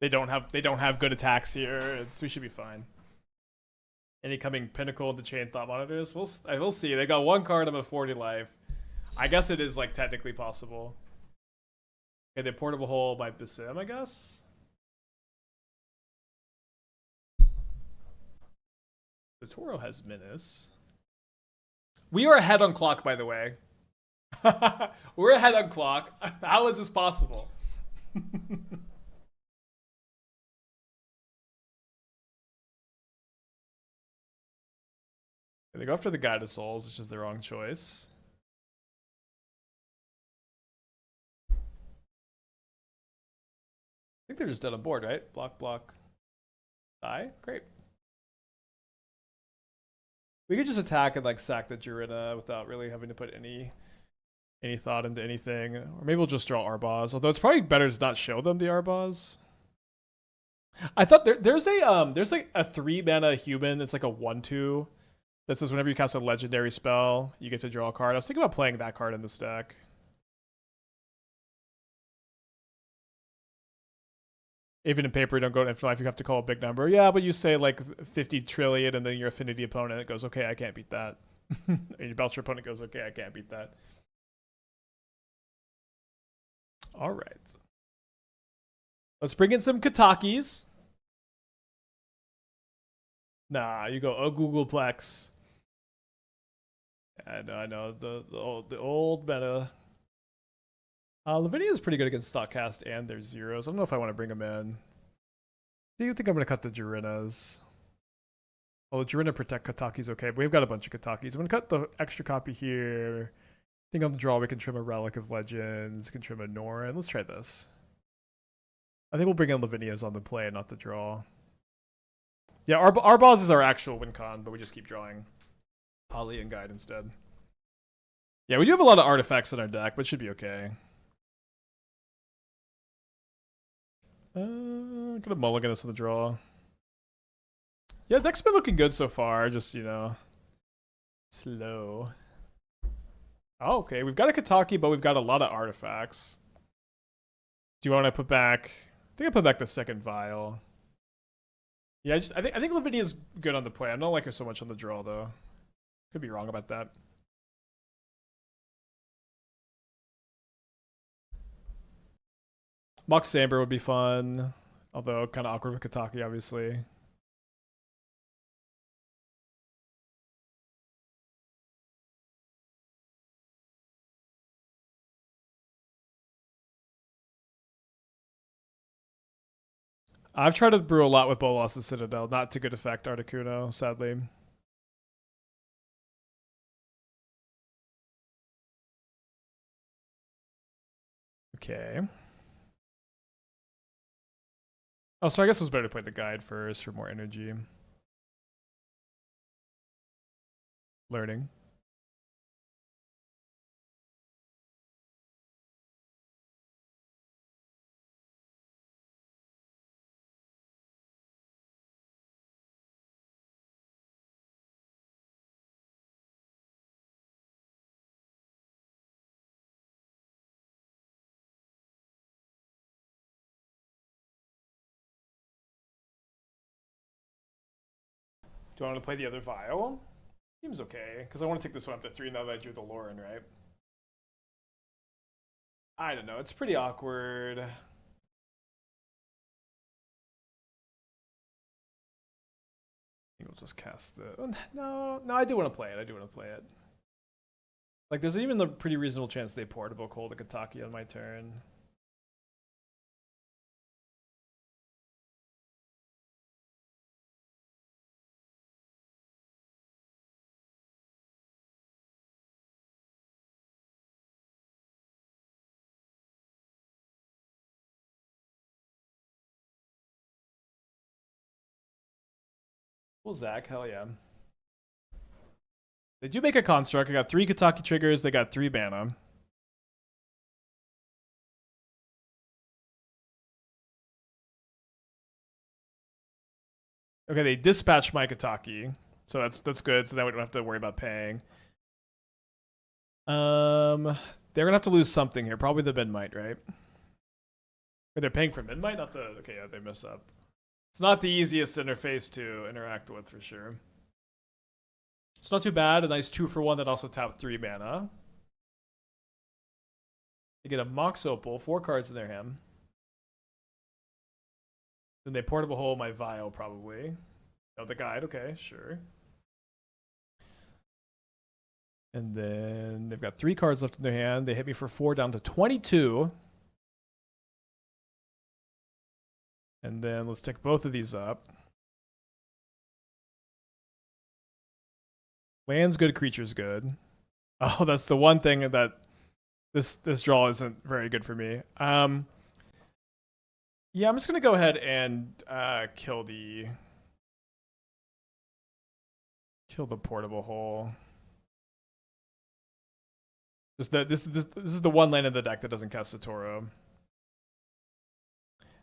They don't have good attacks here. We should be fine. Any coming Pinnacle into Chain Thought Monitors? We'll see. They got 1 card of a 40 life. I guess it is like technically possible. Okay, the Portable Hole by Basim, I guess. The Toro has Menace. We are ahead on clock, by the way. We're ahead on clock. How is this possible? They go after the Guide of Souls, which is the wrong choice. I think they're just dead on board, right? Block, block, die. Great. We could just attack and like sack the Jirina without really having to put any thought into anything. Or maybe we'll just draw Arbaaz. Although it's probably better to not show them the Arbaaz. I thought there's like a 3-mana human. It's like a 1/2 that says whenever you cast a legendary spell, you get to draw a card. I was thinking about playing that card in this deck. Even in paper, you don't go to infinite life, you have to call a big number. Yeah, but you say like 50 trillion and then your affinity opponent goes, okay, I can't beat that. And your Belcher opponent goes, okay, I can't beat that. All right. Let's bring in some Katakis. Nah, you go, oh, Googleplex. I know, the old meta. Lavinia is pretty good against Stockcast and their zeros. I don't know if I want to bring them in. Do you think I'm going to cut the Jirinas? Well, the Jirina Protect Kataki's okay, but we've got a bunch of Katakis. I'm going to cut the extra copy here. I think on the draw we can trim a Relic of Legends, can trim a Norin. Let's try this. I think we'll bring in Lavinia's on the play and not the draw. Yeah, Arbaaz is our actual win con, but we just keep drawing Haliya and Guide instead. Yeah, we do have a lot of artifacts in our deck, but it should be okay. Gonna mulligan this on the draw. Yeah, the deck's been looking good so far, just, you know, slow. Oh, okay, we've got a Kataki, but we've got a lot of artifacts. Do you want to put back... I think I put back the second vial. Yeah, I think Lavinia's good on the play. I don't like her so much on the draw though. Could be wrong about that. Mox Amber would be fun, although kind of awkward with Kataki, obviously. I've tried to brew a lot with Bolas' Citadel, not to good effect, Articuno, sadly. Okay. Oh, so I guess it was better to play the guide first for more energy. Learning. Do I want to play the other vial? Seems okay, because I want to take this one up to 3 now that I drew the Loran, right? I don't know. It's pretty awkward. I think we'll just cast the... Oh, no, I do want to play it. Like, there's even a pretty reasonable chance they portable Cold to Kataki on my turn. Well, Zach, hell yeah. They do make a construct. I got 3 Kataki triggers. They got 3 mana. Okay, they dispatch my Kataki. So that's good. So now we don't have to worry about paying. They're gonna have to lose something here. Probably the Midnight, right? They're paying for Midnight, not the... Okay, yeah, they mess up. It's not the easiest interface to interact with, for sure. It's not too bad. A nice 2-for-1 that also tapped 3 mana. They get a Mox Opal, 4 cards in their hand. Then they portable hole my Vial, probably. Oh, the guide, okay, sure. And then they've got 3 cards left in their hand. They hit me for 4 down to 22. And then let's take both of these up. Land's good, creature's good. Oh, that's the one thing that this draw isn't very good for me. Yeah, I'm just gonna go ahead and kill the portable hole. Just that this is the one land in the deck that doesn't cast Satoru.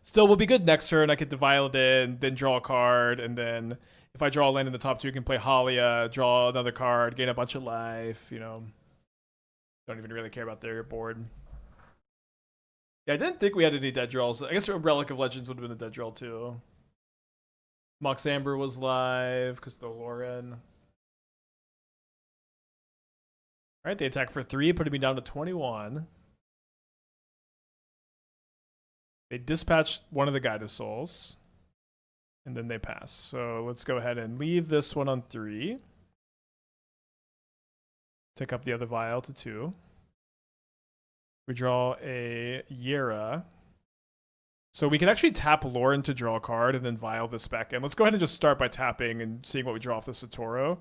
Still will be good next turn. I could Vial it in, then draw a card, and then if I draw a land in the top 2, I can play Haliya, draw another card, gain a bunch of life, you know. Don't even really care about their board. Yeah, I didn't think we had any dead draws. I guess a Relic of Legends would have been a dead draw too. Mox Amber was live because the Loran. Alright, they attack for 3, putting me down to 21. They dispatch one of the Guide of Souls. And then they pass. So let's go ahead and leave this one on 3. Take up the other Vial to 2. We draw a Yera. So we can actually tap Loran to draw a card and then Vial this back in. Let's go ahead and just start by tapping and seeing what we draw off the Satoru.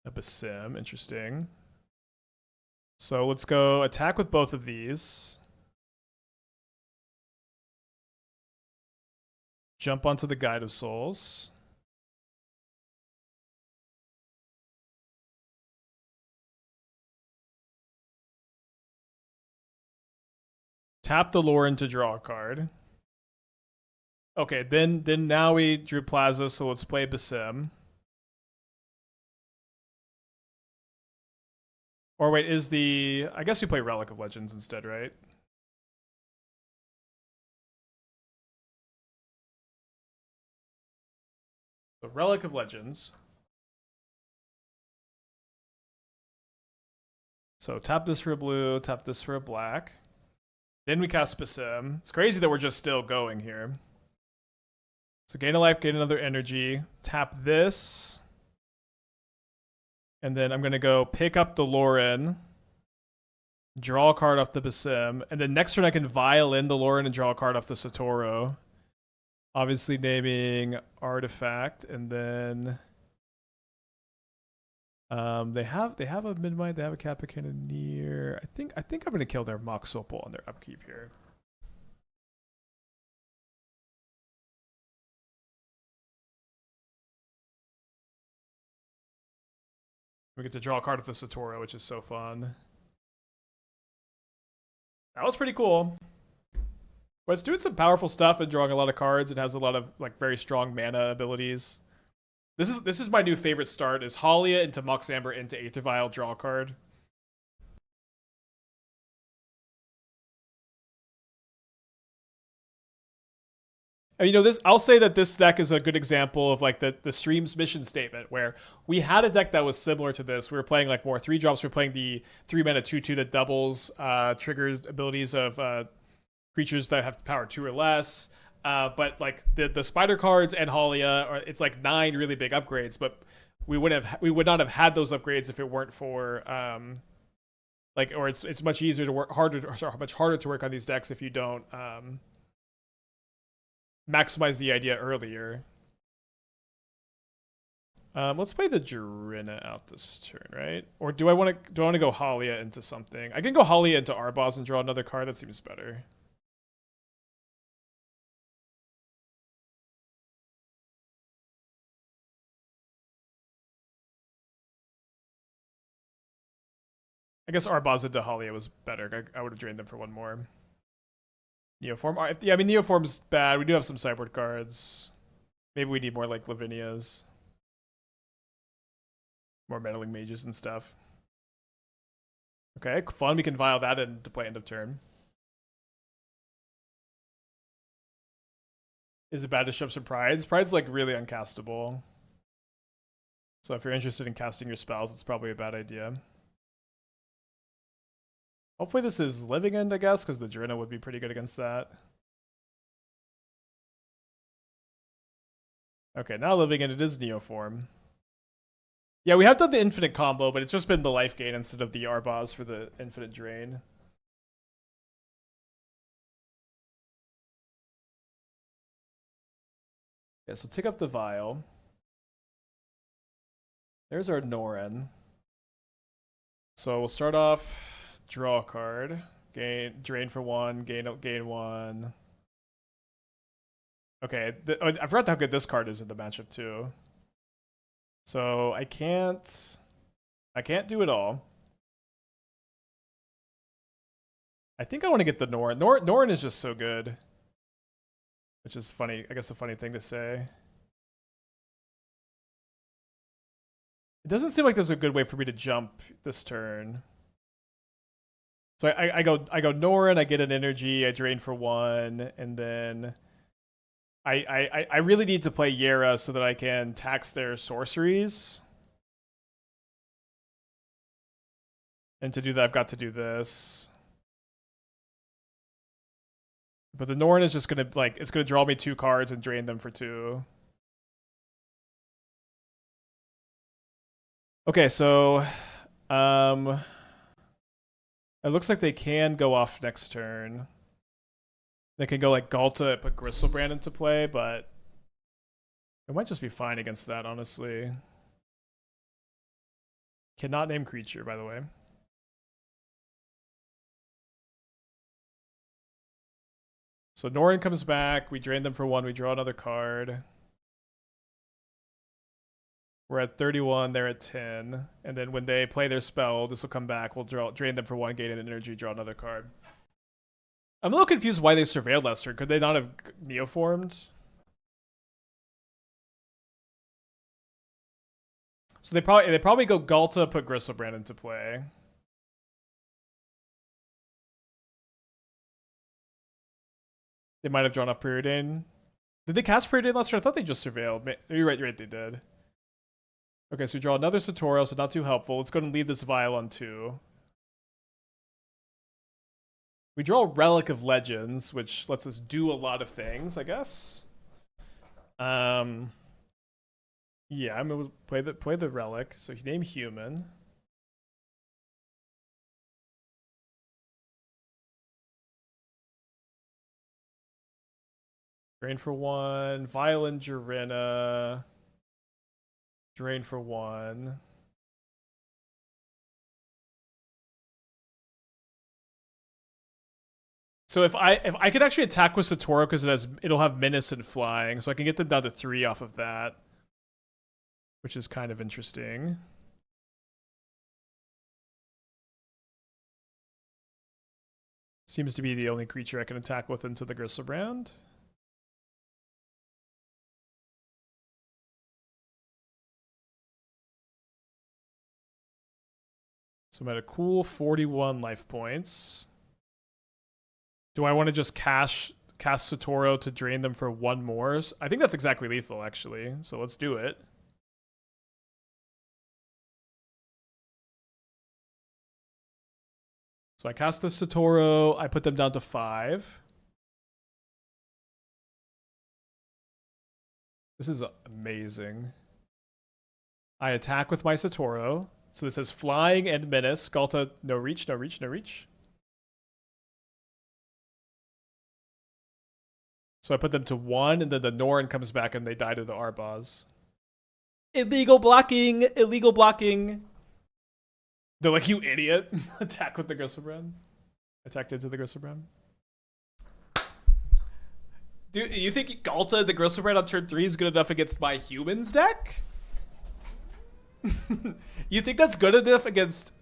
A Basim, interesting. So let's go attack with both of these. Jump onto the Guide of Souls. Tap the Loran to draw a card. Okay, then now we drew Plaza, so let's play Basim. Or wait, I guess we play Relic of Legends instead, right? The Relic of Legends. So tap this for a blue, tap this for a black. Then we cast Basim. It's crazy that we're just still going here. So gain a life, gain another energy. Tap this. And then I'm going to go pick up the Loran. Draw a card off the Basim. And then next turn I can vial in the Loran and draw a card off the Satoru. Obviously naming Artifact. And then... they have a Midnight, they have a Kappa Cannoneer. I think I'm gonna kill their Mox Opal on their upkeep here. We get to draw a card with the Satoru, which is so fun. That was pretty cool. But it's doing some powerful stuff and drawing a lot of cards. It has a lot of like very strong mana abilities. This is my new favorite start, is Haliya into Mox Amber into Aether Vial, draw a card. And this, I'll say that this deck is a good example of like the stream's mission statement, where we had a deck that was similar to this. We were playing like more 3-drops. We were playing the 3-mana 2/2 that doubles triggers abilities of creatures that have power 2 or less. But like the spider cards and Haliya, it's like 9 really big upgrades. But we would not have had those upgrades if it weren't for or it's much easier to work much harder to work on these decks if you don't maximize the idea earlier. Let's play the Jirina out this turn, right? Or do I want to go Haliya into something? I can go Haliya into Arbaaz and draw another card. That seems better. I guess Arbaaz into Haliya was better. I would have drained them for one more. Neoform? Yeah, I mean, Neoform's bad. We do have some sideboard cards. Maybe we need more, like, Lavinias. More Meddling Mages and stuff. Okay, fun. We can vial that in to play end of turn. Is it bad to shove some Prides? Pride's, like, really uncastable. So if you're interested in casting your spells, it's probably a bad idea. Hopefully this is Living End, I guess, because the Jirina would be pretty good against that. Okay, now Living End, it is Neoform. Yeah, we have done the infinite combo, but it's just been the life gain instead of the Arbaaz for the infinite drain. Yeah, so take up the Vial. There's our Norin. So we'll start off... Draw a card. Drain for 1. Gain 1. Okay, I forgot how good this card is in the matchup too. So I can't do it all. I think I want to get the Norin. Norin is just so good, which is funny. I guess a funny thing to say. It doesn't seem like there's a good way for me to jump this turn. So I go Norin, I get an energy, I drain for 1, and then I really need to play Yera so that I can tax their sorceries. And to do that, I've got to do this. But the Norin is just gonna it's gonna draw me 2 cards and drain them for 2. Okay, so it looks like they can go off next turn. They can go like Galta, put Gristlebrand into play, but it might just be fine against that, honestly. Cannot name creature, by the way. So Norin comes back, we drain them for 1, we draw another card. We're at 31, they're at 10. And then when they play their spell, this will come back. We'll drain them for 1, gain an energy, draw another card. I'm a little confused why they surveilled last turn. Could they not have Neoformed? So they probably go Galta, put Gristlebrand into play. They might have drawn off Preordain. Did they cast Predator last turn? I thought they just surveilled. You're right, they did. Okay, so we draw another Satoru, so not too helpful. Let's go and leave this Vial on 2. We draw a Relic of Legends, which lets us do a lot of things, I guess. Yeah, I'm gonna play the Relic. So name human. Drain for 1. Violent Jirina. Drain for 1. So if I could actually attack with Satoru because it'll have menace and flying, so I can get them down to 3 off of that, which is kind of interesting. Seems to be the only creature I can attack with into the Griselbrand. So I'm at a cool 41 life points. Do I want to just cast Satoru to drain them for 1 more? I think that's exactly lethal, actually. So let's do it. So I cast the Satoru. I put them down to 5. This is amazing. I attack with my Satoru. So this is flying and menace. Galta, no reach, no reach, no reach. So I put them to 1, and then the Norin comes back and they die to the Arbaaz. Illegal blocking! Illegal blocking! They're like, you idiot. Attack with the Griselbrand. Attacked into the Griselbrand. Dude, you think Galta the Griselbrand on turn 3 is good enough against my humans deck? You think that's good enough against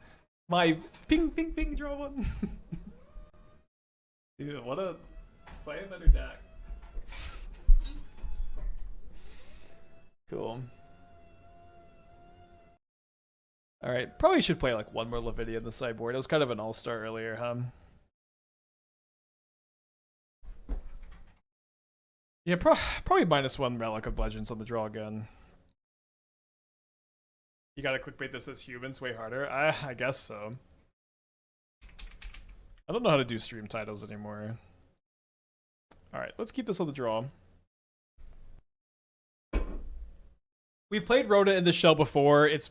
my ping, ping, ping, draw 1? Dude, what a... Play a better deck. Cool. Alright, probably should play like 1 more Lavinia in the sideboard. It was kind of an all-star earlier, huh? Yeah, probably -1 Relic of Legends on the draw again. You gotta clickbait this as humans way harder? I guess so. I don't know how to do stream titles anymore. Alright, let's keep this on the draw. We've played Rhoda in the shell before. It's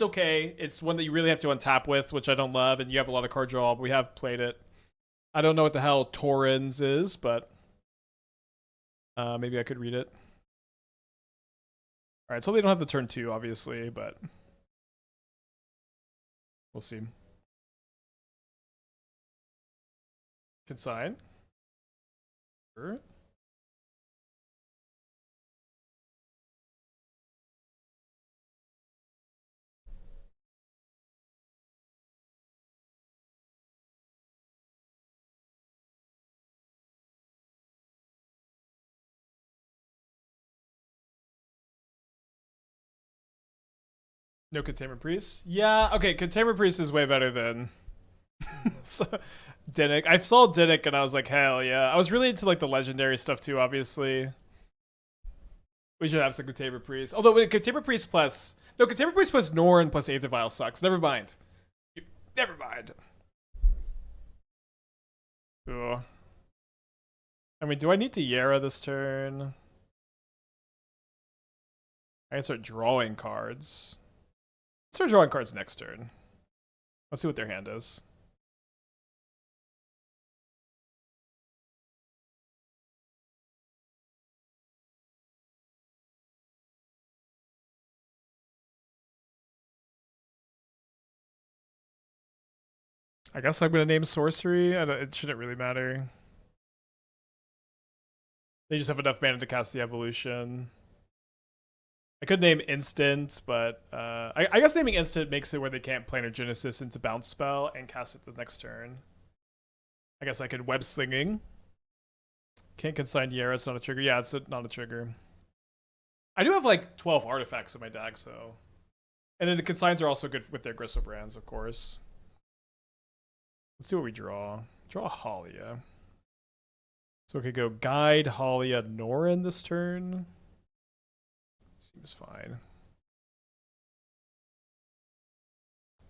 okay. It's one that you really have to untap with, which I don't love, and you have a lot of card draw, but we have played it. I don't know what the hell Torrens is, but maybe I could read it. Alright, so they don't have the turn 2, obviously, but we'll see. Consign. Sure. No Containment Priest? Yeah, okay, Containment Priest is way better than so, Dennick. I saw Dennick and I was like, hell yeah. I was really into like the legendary stuff too, obviously. We should have some Containment Priest. Although Containment Priest plus... No, Containment Priest plus Norin plus Aether Vial sucks. Never mind. Never mind. Cool. I mean, do I need to Yara this turn? I can start drawing cards. Start drawing cards next turn. Let's see what their hand is. I guess I'm going to name sorcery. It shouldn't really matter. They just have enough mana to cast the evolution. I could name instant, but I guess naming instant makes it where they can't Planar Genesis into bounce spell and cast it the next turn. I guess I could web slinging. Can't consign Yara, it's not a trigger. Yeah, it's not a trigger. I do have like 12 artifacts in my deck, so. And then the consigns are also good with their Griselbrands, of course. Let's see what we draw. Draw Haliya. So we could go Guide, Haliya, Norin this turn. Seems fine.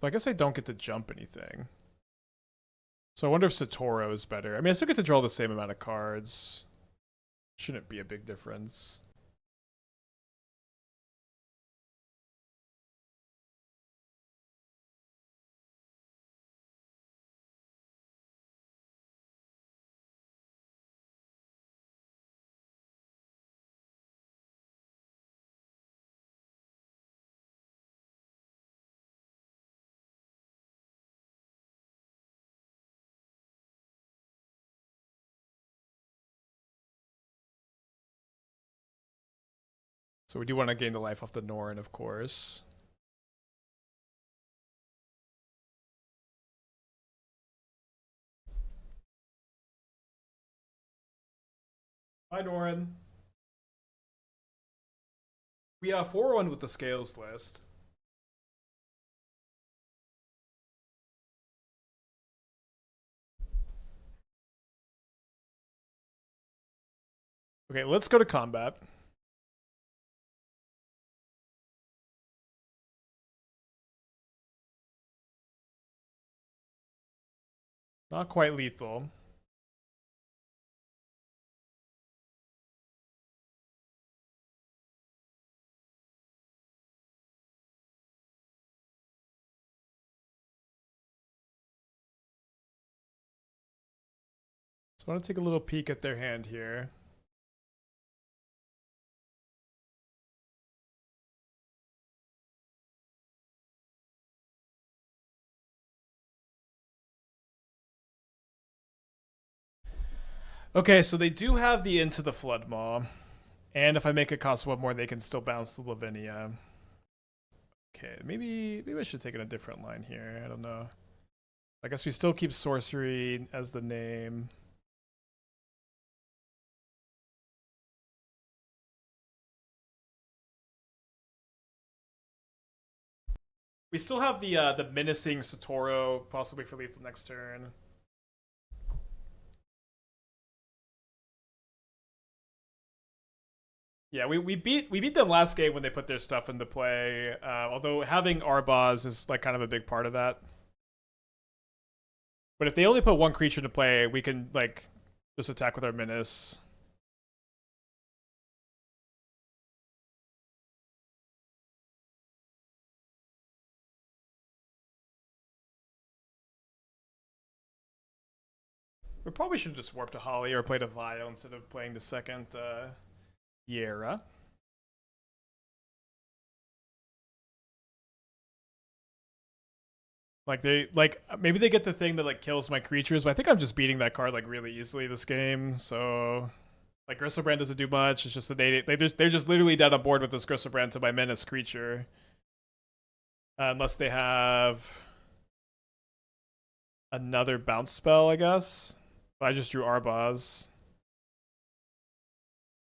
But I guess I don't get to jump anything. So I wonder if Satoru is better. I mean, I still get to draw the same amount of cards. Shouldn't be a big difference. So we do want to gain the life off the Norin, of course. Hi, Norin. We have 4-1 with the scales list. Okay, let's go to combat. Not quite lethal. So I want to take a little peek at their hand here. Okay, so they do have the Into the Flood Maw. And if I make it cost 1 more, they can still bounce the Lavinia. Okay, maybe I should have taken a different line here. I don't know. I guess we still keep sorcery as the name. We still have the menacing Satoru, possibly for lethal next turn. Yeah, we beat them last game when they put their stuff into play. Although having Arbaaz is like kind of a big part of that. But if they only put 1 creature into play, we can like just attack with our menace. We probably should have just warped to Haliya or played a Vial instead of playing the second Yera. Like maybe they get the thing that like kills my creatures, but I think I'm just beating that card like really easily this game. So like Gristlebrand doesn't do much. It's just that they're just literally dead on board with this Gristlebrand to my menace creature, unless they have another bounce spell, I guess. But I just drew Arbaaz.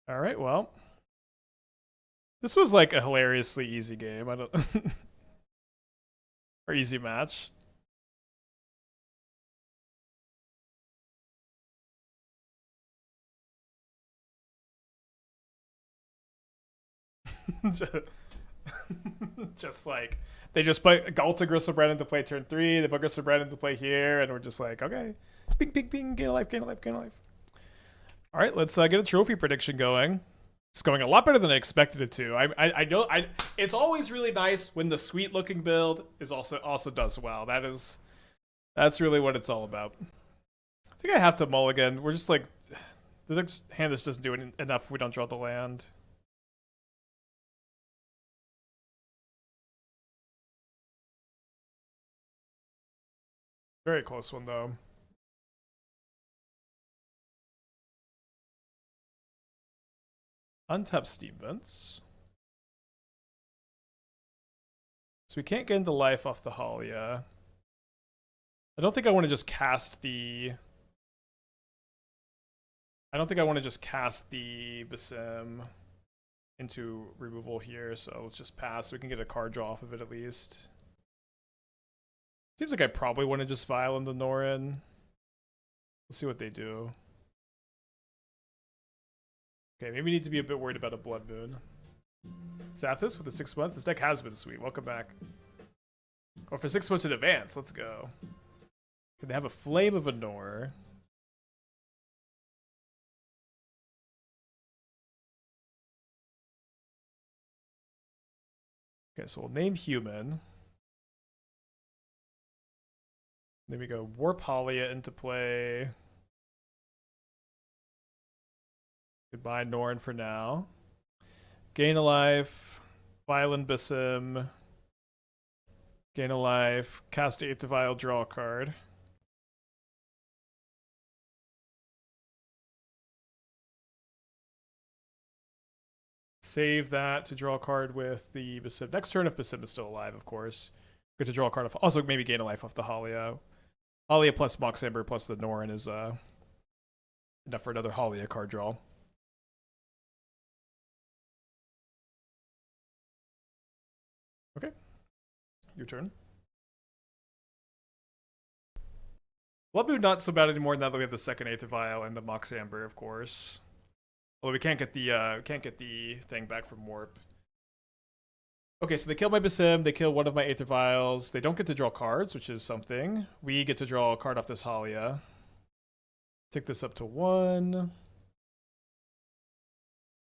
All right, well, this was like a hilariously easy game. I don't or easy match. Just like they just put Galta Gristlebrand into play turn 3, they put Gristlebrand into play here, and we're just like, okay, ping, ping, ping, gain a life, gain a life, gain a life. All right, let's get a trophy prediction going. It's going a lot better than I expected it to. I know it's always really nice when the sweet looking build is also does well. That's really what it's all about. I think I have to mulligan. We're just like the next hand just doesn't do enough if we don't draw the land. Very close one though. Untap Steam Vents. So we can't get into life off the Haliya. I don't think I want to just cast the... I don't think I want to just cast the Basim into removal here, so let's just pass so we can get a card draw off of it at least. Seems like I probably want to just Vial into Norin. We'll see what they do. Okay, maybe we need to be a bit worried about a Blood Moon. Sathis with the 6 months. This deck has been sweet. Welcome back. Oh, for 6 months in advance. Let's go. Can they have a Flame of Anor? Okay, so we'll name human. Then we go Warp Haliya into play. Goodbye, Norin, for now. Gain a life. Violent Basim. Gain a life. Cast Aether Vial, draw a card. Save that to draw a card with the Basim. Next turn, if Basim is still alive, of course. Get to draw a card off. Also, maybe gain a life off the Haliya. Haliya plus Mox Amber plus the Norin is enough for another Haliya card draw. Okay. Your turn. Blood Moon not so bad anymore now that we have the second Aether Vial and the Mox Amber, of course. Although we can't get the thing back from Warp. Okay, so they kill my Basim, they kill one of my Aether Vials. They don't get to draw cards, which is something. We get to draw a card off this Haliya. Take this up to 1.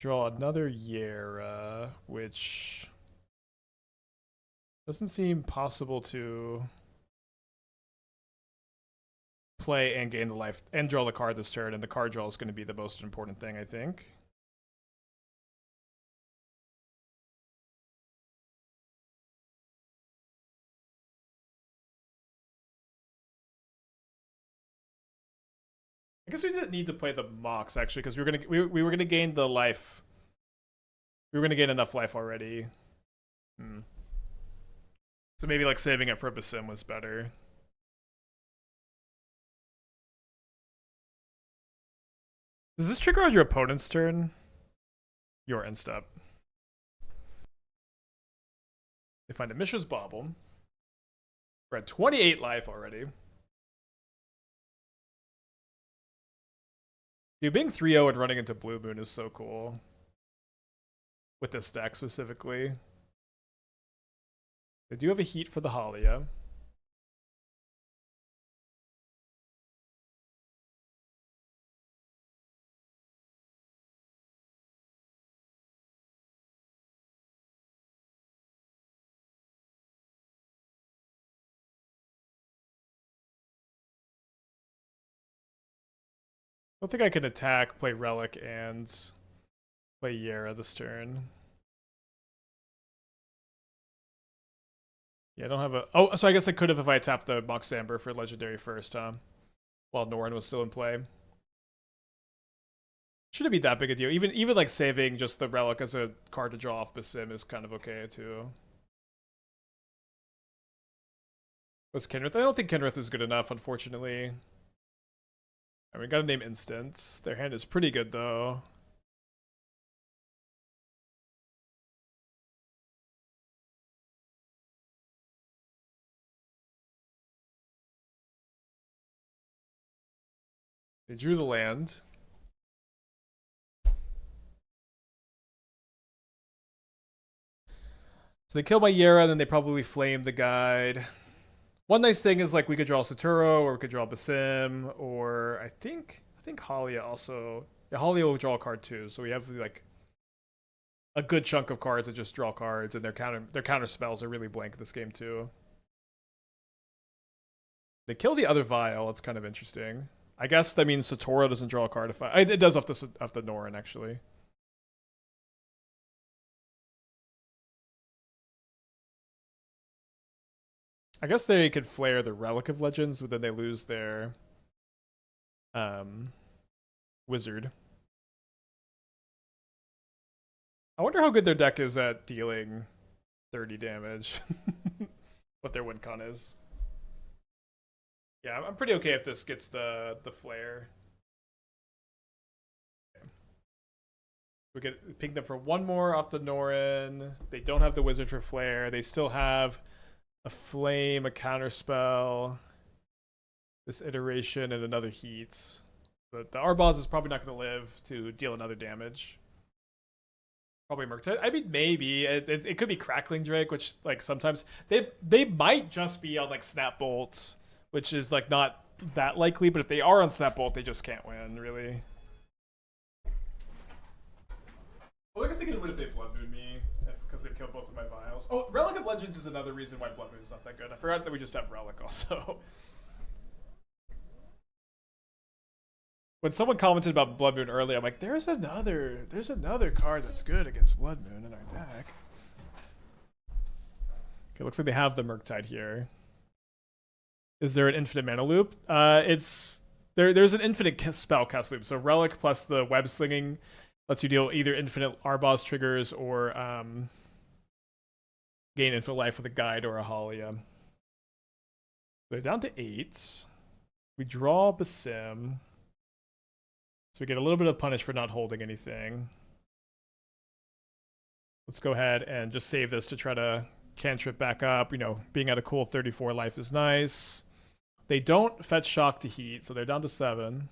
Draw another Yera, which doesn't seem possible to play and gain the life and draw the card this turn, and the card draw is going to be the most important thing, I think. I guess we didn't need to play the Mox actually, because we were gonna gain the life. We were gonna gain enough life already. So maybe like saving it for Basim was better. Does this trigger on your opponent's turn? Your end step. They find a Mishra's Bauble. We're at 28 life already. Dude, being 3-0 and running into Blue Moon is so cool. With this deck specifically. They do have a Heat for the Haliya. I don't think I can attack, play Relic, and play Yera this turn. Yeah, I don't have a... Oh, so I guess I could have if I tapped the Mox Amber for Legendary first, huh? While Norin was still in play. Shouldn't be that big a deal. Even like saving just the Relic as a card to draw off Basim is kind of okay, too. Was Kenrith? I don't think Kenrith is good enough, unfortunately. I mean, gotta name Instance. Their hand is pretty good, though. They drew the land. So they kill my Yera, and then they probably flame the guide. One nice thing is like we could draw Satoru, or we could draw Basim, or I think Haliya also. Yeah, Haliya will draw a card too. So we have like a good chunk of cards that just draw cards, and their counter spells are really blank this game too. They kill the other Vial. It's kind of interesting. I guess that means Satoru doesn't draw a card if it does off the Norin actually. I guess they could flare the Relic of Legends, but then they lose their wizard. I wonder how good their deck is at dealing 30 damage. What their win con is. Yeah, I'm pretty okay if this gets the flare. Okay. We get ping them for one more off the Norin. They don't have the wizard for flare. They still have a flame, a counter spell, this iteration, and another heat. But the Arbaaz is probably not going to live to deal another damage. Probably Murktide. I mean, maybe it could be Crackling Drake, which like sometimes they might just be on like Snap Bolt, which is like not that likely. But if they are on Snap Bolt, they just can't win really. Well, I guess they could win if they Blood Moon me because they've killed both of my vials. Oh, Relic of Legends is another reason why Blood Moon is not that good. I forgot that we just have Relic also. When someone commented about Blood Moon earlier, I'm like, there's another card that's good against Blood Moon in our deck. Okay, looks like they have the Murktide here. Is there an infinite mana loop? There's an infinite spell cast loop. So Relic plus the web slinging lets you deal either infinite Arbaaz triggers or gain infinite life with a guide or a Haliya. They're down to 8. We draw Basim. So we get a little bit of punish for not holding anything. Let's go ahead and just save this to try to cantrip back up. You know, being at a cool 34 life is nice. They don't fetch shock to heat, so they're down to 7.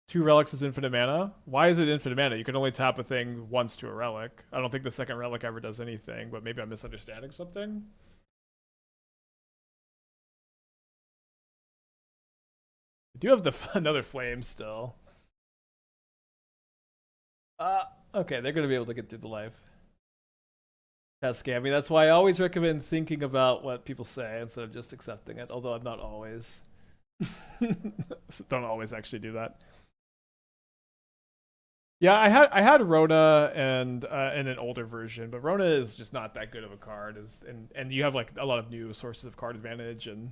2 relics is infinite mana. Why is it infinite mana? You can only tap a thing once to a relic. I don't think the second relic ever does anything, but maybe I'm misunderstanding something. We do have another flame still. Okay, they're gonna be able to get through the life. That's scammy. That's why I always recommend thinking about what people say instead of just accepting it. Although I'm not always. Don't always actually do that. Yeah, I had Rona and in an older version, but Rona is just not that good of a card. And you have like a lot of new sources of card advantage, and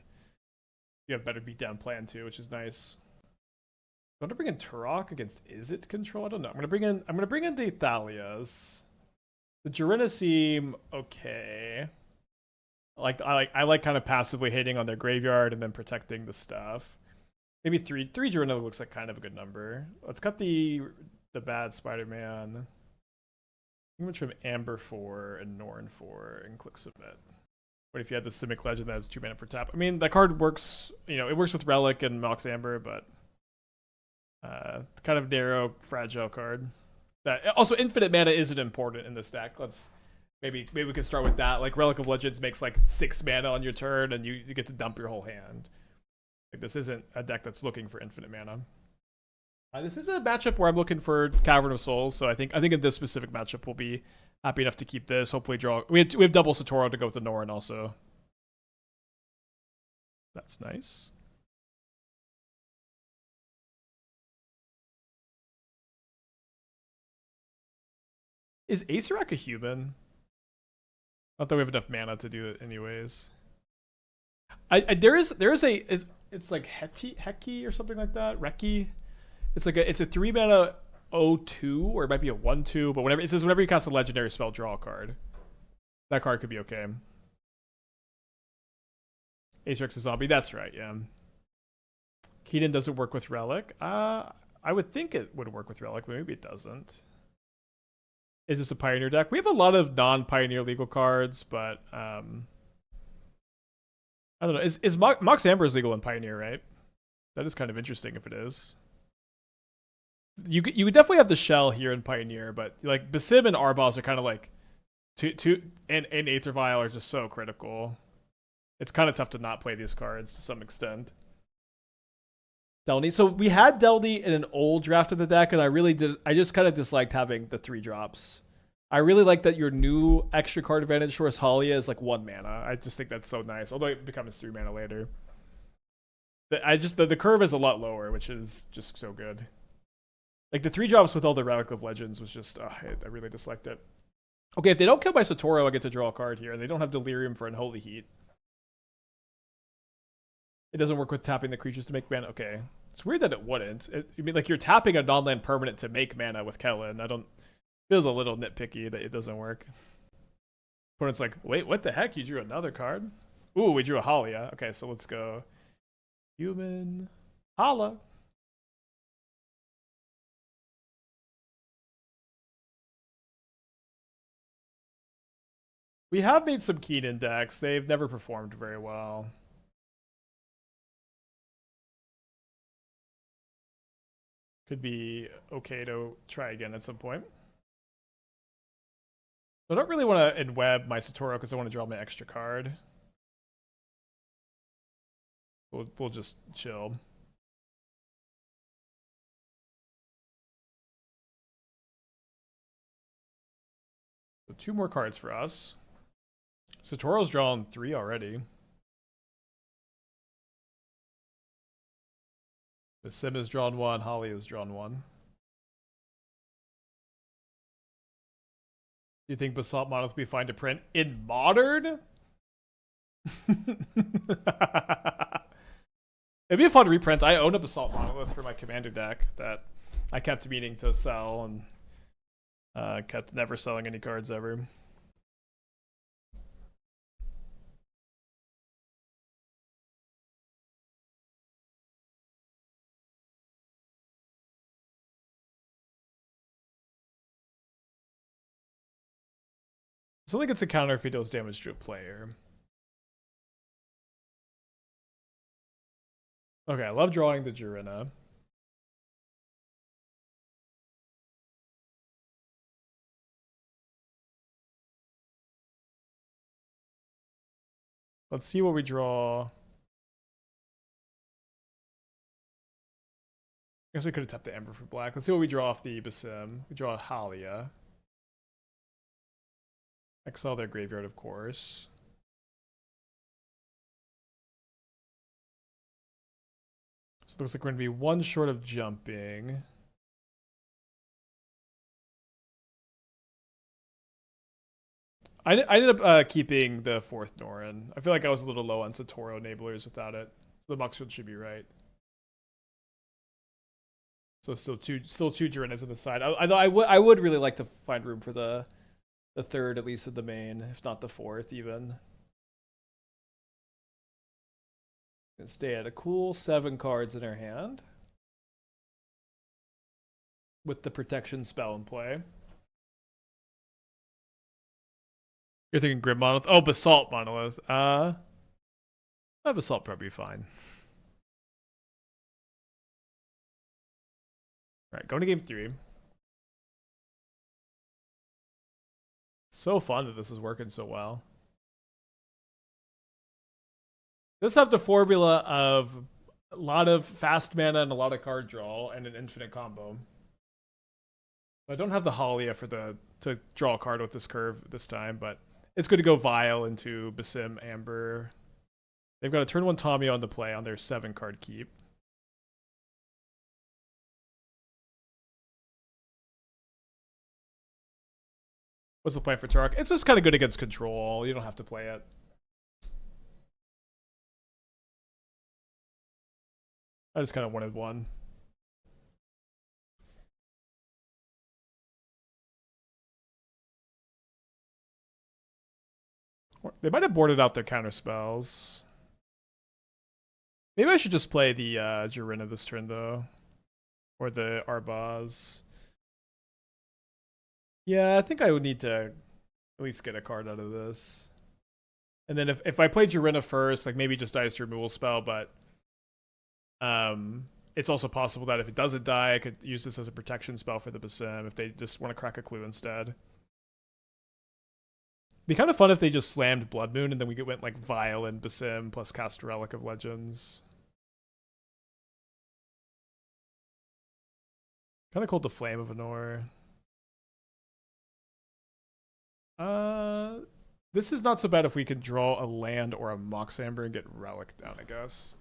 you have better beatdown plan too, which is nice. I'm gonna bring in Turok against Izzet control. I don't know. I'm gonna bring in the Thalias. The Jirina seem okay. I like kind of passively hitting on their graveyard and then protecting the stuff. Maybe three Jirina looks like kind of a good number. Let's cut the bad Spider-Man. Image from Amber 4 and Norin 4 and click submit. What if you had the Simic Legend that has 2 mana per tap? I mean, that card works, you know, it works with Relic and Mox Amber, but kind of narrow, fragile card. That also infinite mana isn't important in this deck. Let's maybe we can start with that. Like Relic of Legends makes like 6 mana on your turn, and you get to dump your whole hand. Like this isn't a deck that's looking for infinite mana. This is a matchup where I'm looking for Cavern of Souls, so I think in this specific matchup we'll be happy enough to keep this. Hopefully draw. We have double Satoru to go with the Norin also. That's nice. Is Acerec a human? Not that we have enough mana to do it anyways. It's like Heki or something like that. Reki. It's a 3 mana 0/2, or it might be a 1/2, but it says whenever you cast a legendary spell, draw a card. That card could be okay. Acerec's a zombie. That's right. Yeah. Keaton doesn't work with Relic. I would think it would work with Relic, but maybe it doesn't. Is this a Pioneer deck? We have a lot of non-Pioneer legal cards, but I don't know. Is Mox Amber is legal in Pioneer, right? That is kind of interesting if it is. You would definitely have the shell here in Pioneer, but like Basim and Arbaaz are kind of like and Aether Vial are just so critical. It's kind of tough to not play these cards to some extent. Delny. So we had Delny in an old draft of the deck, and I just kind of disliked having the 3 drops. I really like that your new extra card advantage for Haliya is like 1 mana. I just think that's so nice, although it becomes 3 mana later. The curve is a lot lower, which is just so good. Like the 3 drops with all the Relic of Legends was just, I really disliked it. Okay, if they don't kill my Satoru, I get to draw a card here. They don't have Delirium for Unholy Heat. It doesn't work with tapping the creatures to make mana. Okay. It's weird that it wouldn't. I mean, like, you're tapping a non-land permanent to make mana with Kellen. Feels a little nitpicky that it doesn't work. Opponent's like, wait, what the heck? You drew another card? Ooh, we drew a Haliya. Okay, so let's go. Human. Hala. We have made some Keenan decks. They've never performed very well. Could be okay to try again at some point. I don't really want to in-web my Satoru because I want to draw my extra card. We'll just chill. So 2 more cards for us. Satoru's drawn 3 already. Basim has drawn 1, Haliya has drawn 1. Do you think Basalt Monolith would be fine to print in Modern? It'd be a fun reprint. I own a Basalt Monolith for my Commander deck that I kept meaning to sell and kept never selling any cards ever. So only gets a counter if he deals damage to a player. Okay, I love drawing the Jirina. Let's see what we draw. I guess I could have tapped the Ember for black. Let's see what we draw off the Basim. We draw a Haliya. Exile their graveyard, of course. So it looks like we're going to be 1 short of jumping. I ended up keeping the 4th Norin. I feel like I was a little low on Satoru enablers without it. So the Mox field should be right. So still two Jirinas on the side. I would really like to find room for the 3rd, at least in the main, if not the 4th even. Gonna stay at a cool 7 cards in her hand. With the protection spell in play. You're thinking Grim Monolith? Oh, Basalt Monolith. Basalt probably fine. Alright, going to game 3. So fun that this is working so well. This have the formula of a lot of fast mana and a lot of card draw and an infinite combo. I don't have the Haliya for to draw a card with this curve this time, but it's good to go Vial into Basim Amber. They've got a turn 1 Tommy on the play on their 7 card keep. What's the plan for Tarok? It's just kind of good against control. You don't have to play it. I just kind of wanted 1. They might have boarded out their counter spells. Maybe I should just play the Jirina this turn, though. Or the Arbaaz. Yeah, I think I would need to at least get a card out of this. And then if I play Jirina first, like maybe just dies to removal spell, but it's also possible that if it doesn't die, I could use this as a protection spell for the Basim if they just want to crack a clue instead. Be kind of fun if they just slammed Blood Moon and then we went like Vial and Basim plus cast Relic of Legends. Kind of cool the Flame of Anor. This is not so bad if we can draw a land or a Mox Amber and get Relic down, I guess.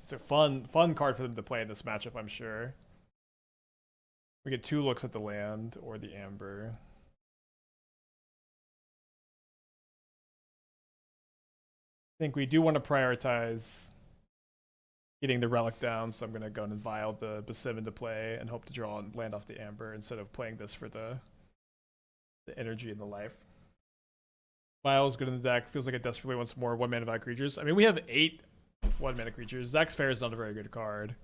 It's a fun card for them to play in this matchup, I'm sure. We get 2 looks at the land or the Amber. I think we do want to prioritize getting the Relic down, so I'm going to go and Vial the Basim into play and hope to draw and land off the Amber instead of playing this for the energy and the life. Vial is good in the deck. Feels like it desperately wants more 1-mana Vial creatures. I mean, we have 8 1-mana creatures. Zax's Fair is not a very good card.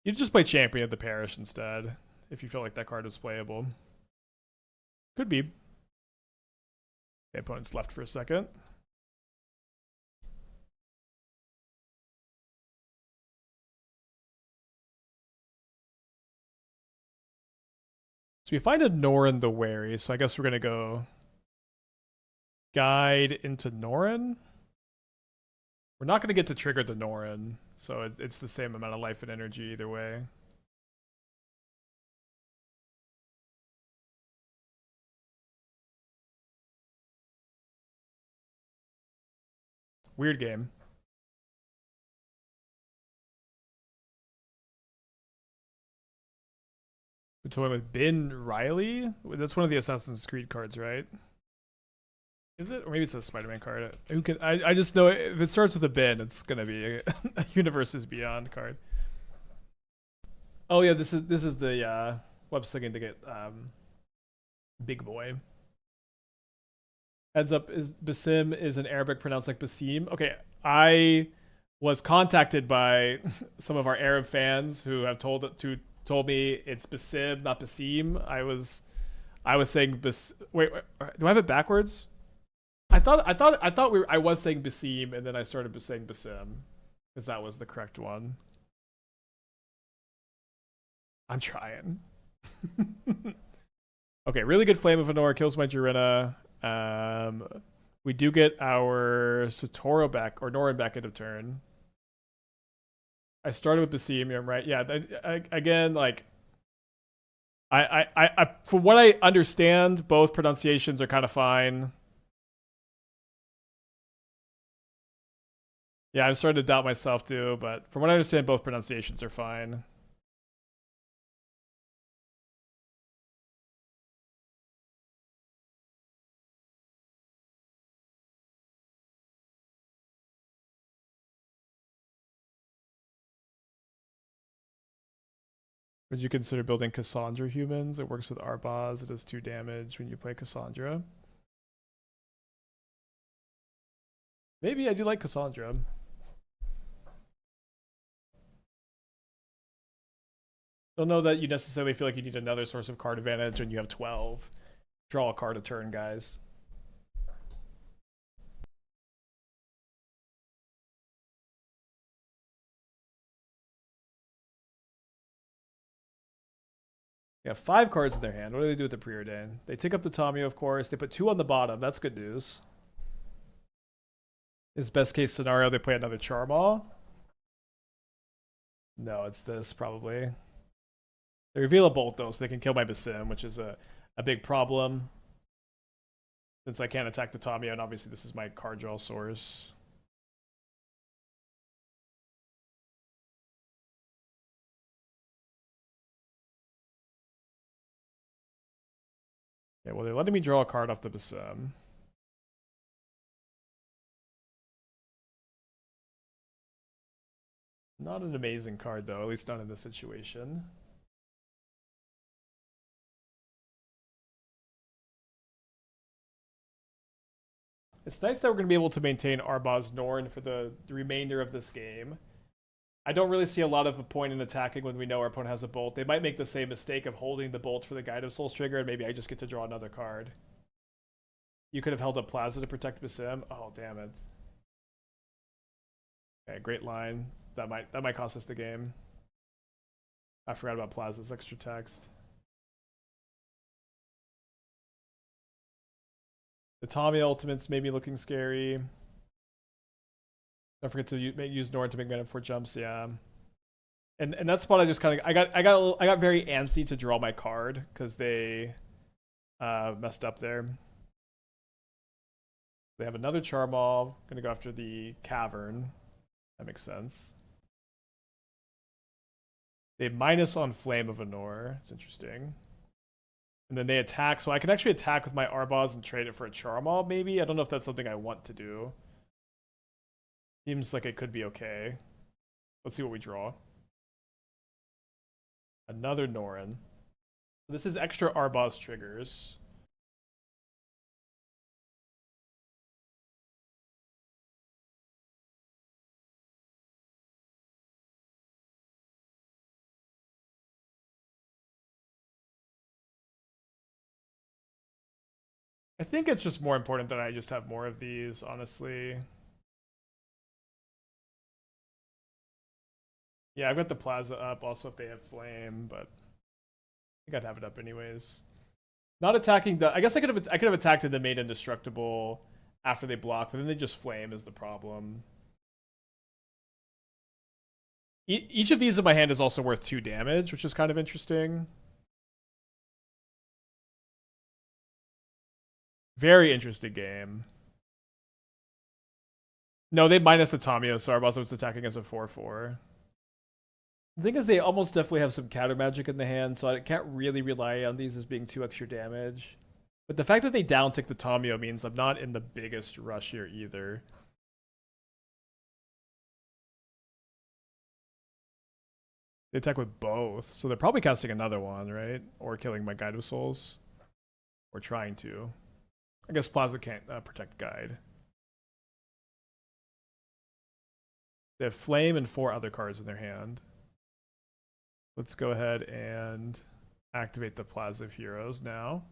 You'd just play Champion of the Parish instead, if you feel like that card is playable. Could be. The opponent's left for a second. So we find a Norin the Wary, so I guess we're gonna go guide into Norin. We're not gonna get to trigger the Norin, so it's the same amount of life and energy either way. Weird game. We're toying with Bin Riley. That's one of the Assassin's Creed cards, right? Is it? Or maybe it's a Spider-Man card. Who can? I just know if it starts with a bin, it's gonna be a Universes Beyond card. Oh yeah, this is the Web-Slinger to get Big Boy. Heads up, is Basim is in Arabic pronounced like Basim? Okay, I was contacted by some of our Arab fans who have told me it's Basim, not Basim. I was saying wait, do I have it backwards? I was saying Basim, and then I started saying Basim because that was the correct one. I'm trying. Okay, really good Flame of Honor kills my Jirina. We do get our Satoru back, or Norin back into turn. I started with Basim, right? Yeah, again, like, I from what I understand, both pronunciations are kind of fine. Yeah, I'm starting to doubt myself too, but from what I understand, both pronunciations are fine. Would you consider building Cassandra humans? It works with Arbaaz. It does 2 damage when you play Cassandra. Maybe I do like Cassandra. Don't know that you necessarily feel like you need another source of card advantage when you have 12. Draw a card a turn, guys. They have 5 cards in their hand. What do they do with the Preordain? They take up the Tomio, of course. They put 2 on the bottom. That's good news. Is best case scenario they play another Charmaw? No, it's this probably. They reveal a Bolt though, so they can kill my Basim, which is a big problem. Since I can't attack the Tomio, and obviously this is my card draw source. Yeah, well, they're letting me draw a card off the Basim. Not an amazing card, though, at least not in this situation. It's nice that we're going to be able to maintain Arbaaz Norn for the remainder of this game. I don't really see a lot of a point in attacking when we know our opponent has a Bolt. They might make the same mistake of holding the Bolt for the Guide of Souls trigger, and maybe I just get to draw another card. You could have held up Plaza to protect Basim. Oh, damn it. Okay, great line. That might cost us the game. I forgot about Plaza's extra text. The Tommy ultimates may be looking scary. Don't forget to use Nord to make mana before jumps. Yeah, and that spot I just kind of I got very antsy to draw my card because they messed up there. They have another Charmaw. Gonna go after the Cavern. That makes sense. They have minus on Flame of Honor. It's interesting. And then they attack, so I can actually attack with my Arbaaz and trade it for a Charmaw, maybe? I don't know if that's something I want to do. Seems like it could be okay. Let's see what we draw. Another Norin. This is extra Arbaaz triggers. I think it's just more important that I just have more of these, honestly. Yeah, I've got the Plaza up also if they have Flame, but think I'd have it up anyways. Not attacking the. I guess I could have attacked the made indestructible after they block, but then they just flame is the problem. Each of these in my hand is also worth 2 damage, which is kind of interesting. Very interesting game. No, they minus the Tamiyo, so Arbaaz was attacking as a 4/4. The thing is, they almost definitely have some counter magic in the hand, so I can't really rely on these as being 2 extra damage. But the fact that they down tick the Tamiyo means I'm not in the biggest rush here either. They attack with both, so they're probably casting another one, right? Or killing my Guide of Souls. Or trying to. I guess Plaza can't protect Guide. They have Flame and 4 other cards in their hand. Let's go ahead and activate the Plaza of Heroes now.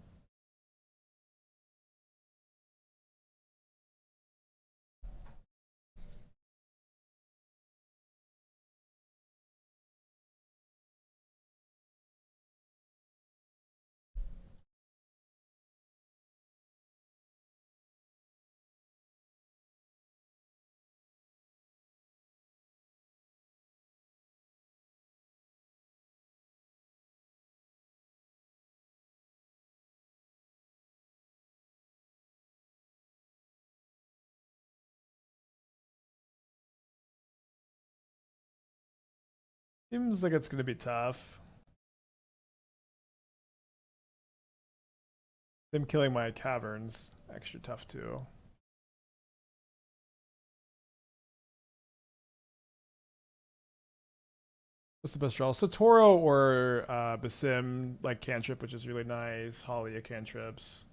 Seems like it's going to be tough. Them killing my caverns, extra tough too. What's the best draw? Satoru or Basim, like cantrip, which is really nice. Haliya cantrips.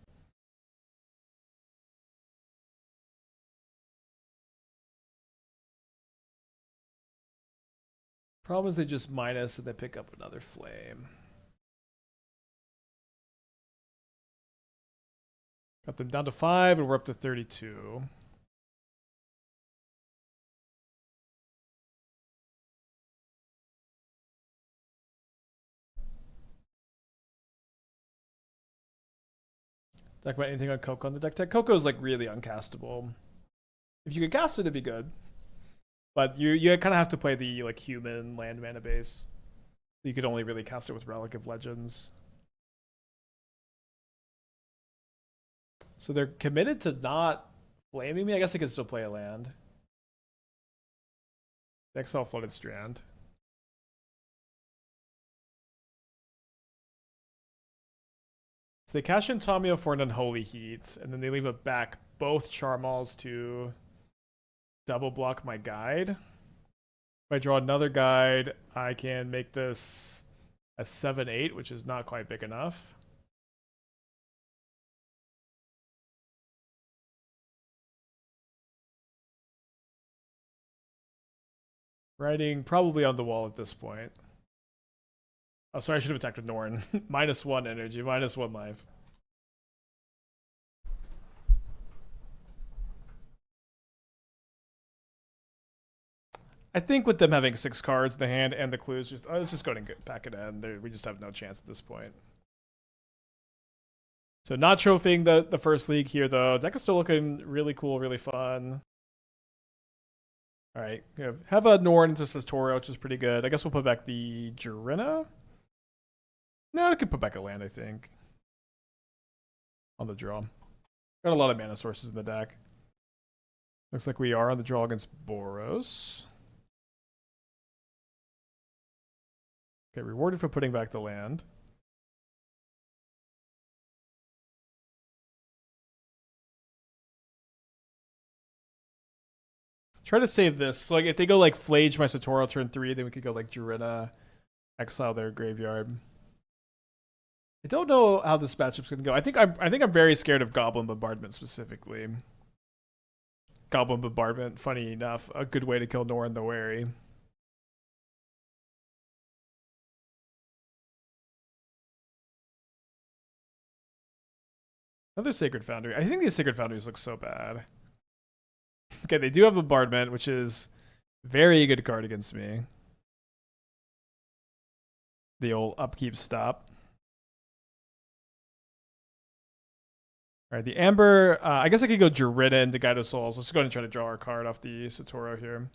Problem is they just minus and they pick up another flame. Got them down to 5 and we're up to 32. Talk about anything on Coco on the deck tech. Coco is like really uncastable. If you could cast it, it'd be good. But you kind of have to play the like human land mana base. You could only really cast it with Relic of Legends. So they're committed to not flaming me. I guess I could still play a land. Exile Flooded Strand. So they cash in Tamiyo for an Unholy Heat, and then they leave it back both Charmals to double block my guide. If I draw another guide, I can make this a 7/8, which is not quite big enough. Writing probably on the wall at this point. Oh, sorry, I should have attacked with Norin. -1 energy, -1 life. I think with them having 6 cards in the hand and the clues, let's just go ahead and pack it in. We just have no chance at this point. So not trophying the first league here, though. Deck is still looking really cool, really fun. All right, have a Norin into Satoru, which is pretty good. I guess we'll put back the Jirina. No, I could put back a land, I think. On the draw. Got a lot of mana sources in the deck. Looks like we are on the draw against Boros. Okay, rewarded for putting back the land. Try to save this. So, like, if they go like Flage my Satoru turn 3, then we could go like Jirina, exile their graveyard. I don't know how this matchup's gonna go. I think I'm very scared of Goblin Bombardment specifically. Goblin Bombardment, funny enough, a good way to kill Norin the Wary. Another Sacred Foundry. I think these Sacred Foundries look so bad. Okay, they do have Bombardment, which is very good card against me. The old upkeep stop. Alright, the Amber, I guess I could go Jirina into Guide of Souls. Let's go ahead and try to draw our card off the Satoru here.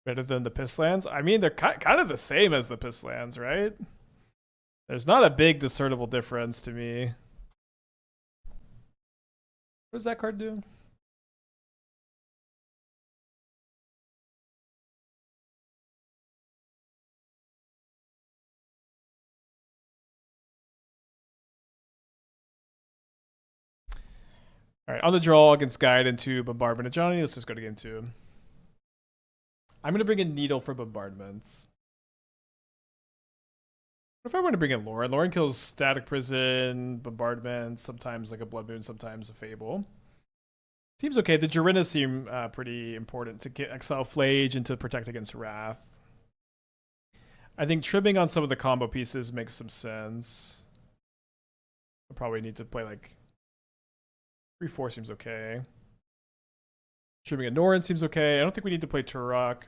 Better than the Pisslands? I mean, they're kind of the same as the Pisslands, right? There's not a big discernible difference to me. What does that card do? Alright, on the draw against Guide into Bombardment of Johnny. Let's just go to game 2. I'm going to bring in Needle for bombardments. What if I want to bring in Loran? Loran kills Static Prison, Bombardment, sometimes like a Blood Moon, sometimes a Fable. Seems okay. The Jirina seem pretty important to get Exile Flage and to protect against Wrath. I think trimming on some of the combo pieces makes some sense. I'll probably need to play like 3-4 seems okay. Trimming a Norin seems okay. I don't think we need to play Turok.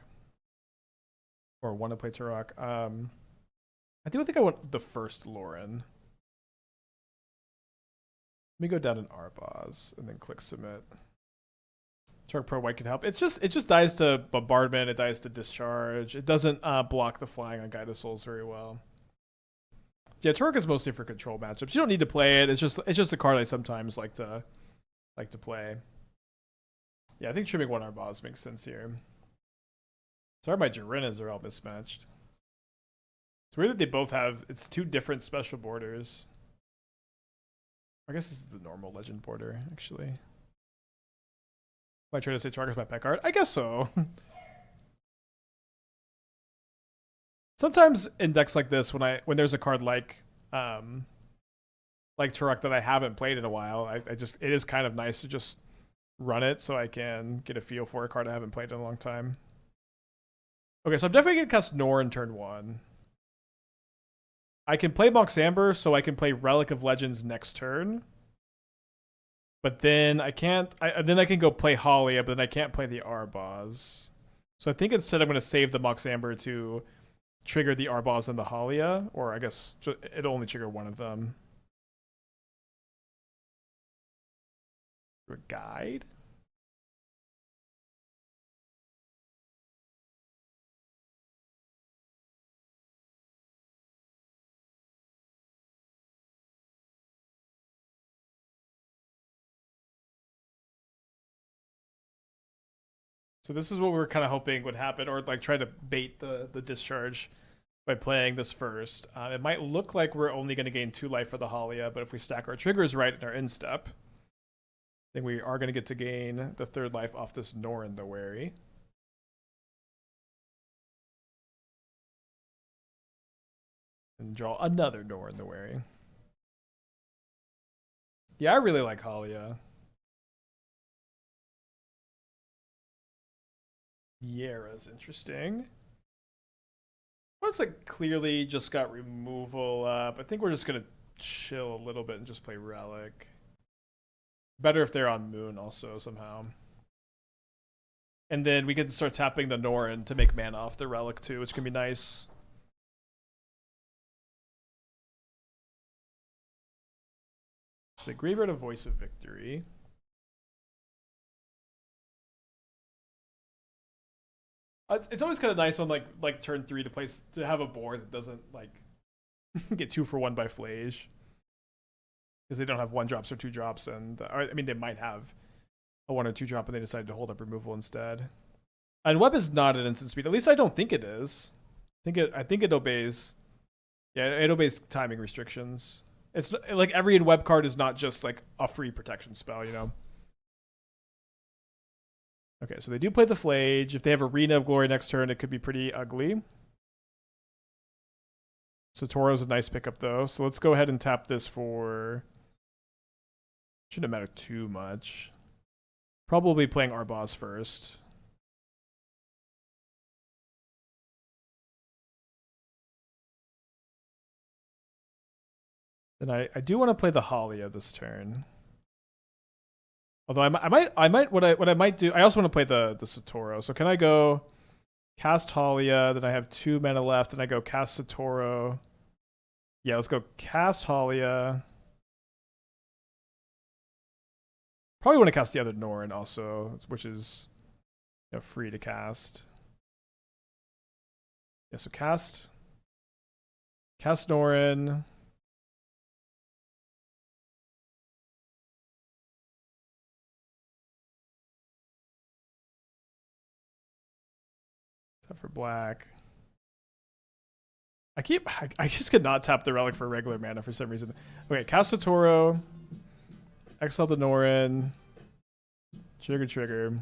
Or want to play Turok. I do think I want the first Loran. Let me go down in Arbaaz and then click submit. Turok Pro White can help. It just dies to bombardment, it dies to discharge. It doesn't block the flying on Guide of Souls very well. Yeah, Turok is mostly for control matchups. You don't need to play it. It's just a card I sometimes like to play. Yeah, I think trimming one Arbaaz makes sense here. Sorry, my Jirinas are all mismatched. It's weird that they both have, it's 2 different special borders. I guess this is the normal legend border, actually. Am I trying to say Turok is my pet card? I guess so. Sometimes in decks like this, when there's a card like Turok that I haven't played in a while, it is kind of nice to just run it so I can get a feel for a card I haven't played in a long time. Okay, so I'm definitely going to cast Norin turn 1. I can play Mox Amber, so I can play Relic of Legends next turn. But then I can't... then I can go play Haliya, but then I can't play the Arbaaz. So I think instead I'm going to save the Mox Amber to trigger the Arbaaz and the Haliya. Or I guess it'll only trigger one of them. A guide? So this is what we were kind of hoping would happen, or like try to bait the discharge by playing this first. It might look like we're only going to gain 2 life for the Haliya, but if we stack our triggers right in our instep, then we are going to get to gain the 3rd life off this Norin the Wary. And draw another Norin the Wary. Yeah, I really like Haliya. Yera's interesting. Well, it's like clearly just got removal up. I think we're just going to chill a little bit and just play Relic. Better if they're on Moon also somehow. And then we can start tapping the Norin to make mana off the Relic too, which can be nice. So the Graveyard of Voice of Victory. It's always kind of nice on like turn 3 to have a board that doesn't like get 2 for 1 by Flage, because they don't have 1-drops or 2-drops, and I mean they might have a 1 or 2-drop and they decided to hold up removal instead. And Web is not at instant speed. At least I don't think it is. I think it obeys. Yeah, it obeys timing restrictions. It's like every Web card is not just like a free protection spell, you know. Okay, so they do play the Flage. If they have Arena of Glory next turn, it could be pretty ugly. Satoru's a nice pickup, though. So let's go ahead and tap this for... Shouldn't matter too much. Probably playing Arbaaz first. Then I do want to play the Haliya this turn. Although I might what I might do, I also want to play the Satoru. So can I go Cast Haliya, then I have 2 mana left, and I go cast Satoru. Yeah, let's go cast Haliya. Probably want to cast the other Norin also, which is free to cast. Yeah, so cast Norin. Tap for black. I just could not tap the relic for regular mana for some reason. Okay, cast Satoru. Exile the Norin. Trigger.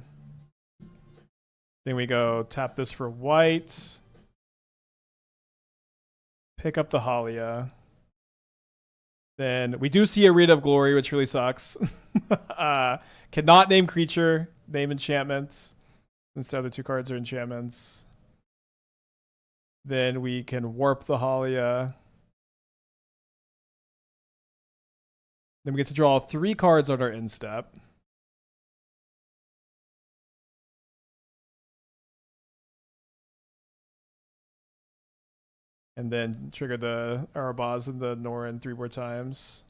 Then we go tap this for white. Pick up the Haliya. Then we do see Arena of Glory, which really sucks. Cannot name creature, name enchantment. Since the other 2 cards are enchantments. Then we can warp the Haliya. Then we get to draw 3 cards on our end step. And then trigger the Arbaaz and the Norin 3 more times.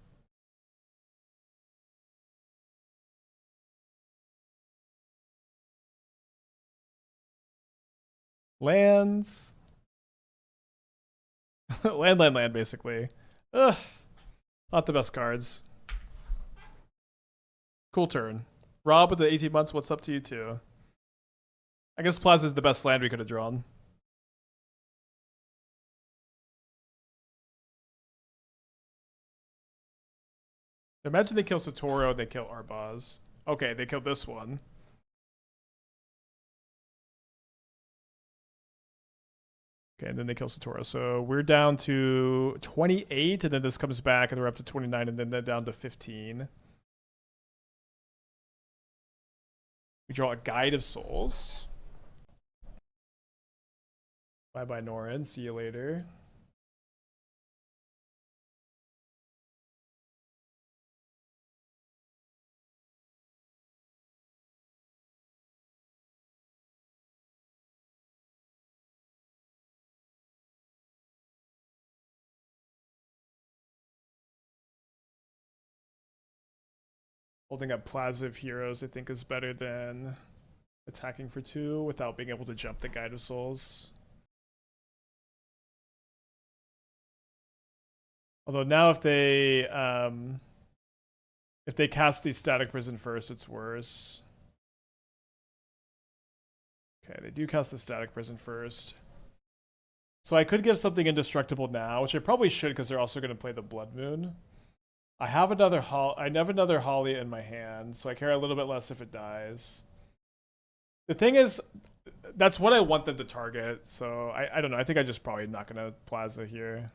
Lands. land, basically. Ugh. Not the best cards. Cool turn. Rob with the 18 months, what's up to you too? I guess Plaza is the best land we could have drawn. Imagine they kill Satoru and they kill Arbaaz. Okay, they killed this one. Okay, and then they kill Satoru. So we're down to 28, and then this comes back, and we're up to 29, and then they're down to 15. We draw a Guide of Souls. Bye-bye, Norin. See you later. Holding up Plaza of Heroes, I think, is better than attacking for 2 without being able to jump the Guide of Souls. Although now if they cast the Static Prison first, it's worse. Okay, they do cast the Static Prison first. So I could give something indestructible now, which I probably should because they're also going to play the Blood Moon. I have another Haliya in my hand, so I care a little bit less if it dies. The thing is, that's what I want them to target, so I don't know. I think I'm just probably not going to Plaza here.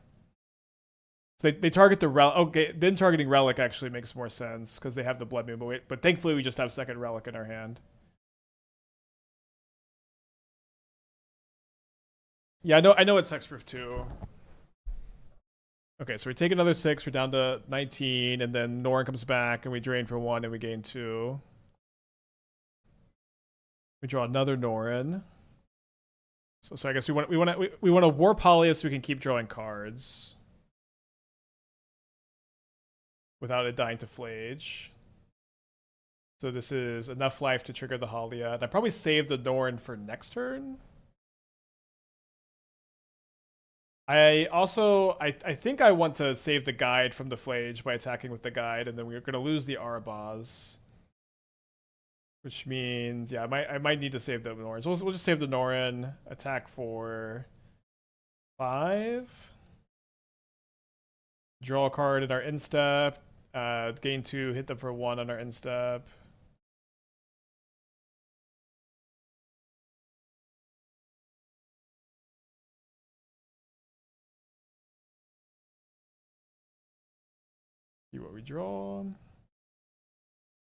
So they target the Relic. Okay, then targeting Relic actually makes more sense because they have the Blood Moon, but thankfully we just have second Relic in our hand. Yeah, I know it's hexproof too. Okay, so we take another 6, we're down to 19, and then Norin comes back, and we drain for 1, and we gain 2. We draw another Norin. So I guess we want to warp Haliya so we can keep drawing cards without it dying to Flage. So this is enough life to trigger the Haliya, and I probably save the Norin for next turn. I think I want to save the Guide from the Flage by attacking with the Guide, and then we're going to lose the Arbaaz. Which means, yeah, I might need to save the Norin. So we'll just save the Norin, attack for 5. Draw a card in our end step. Gain 2, hit them for 1 on our end step. See what we draw.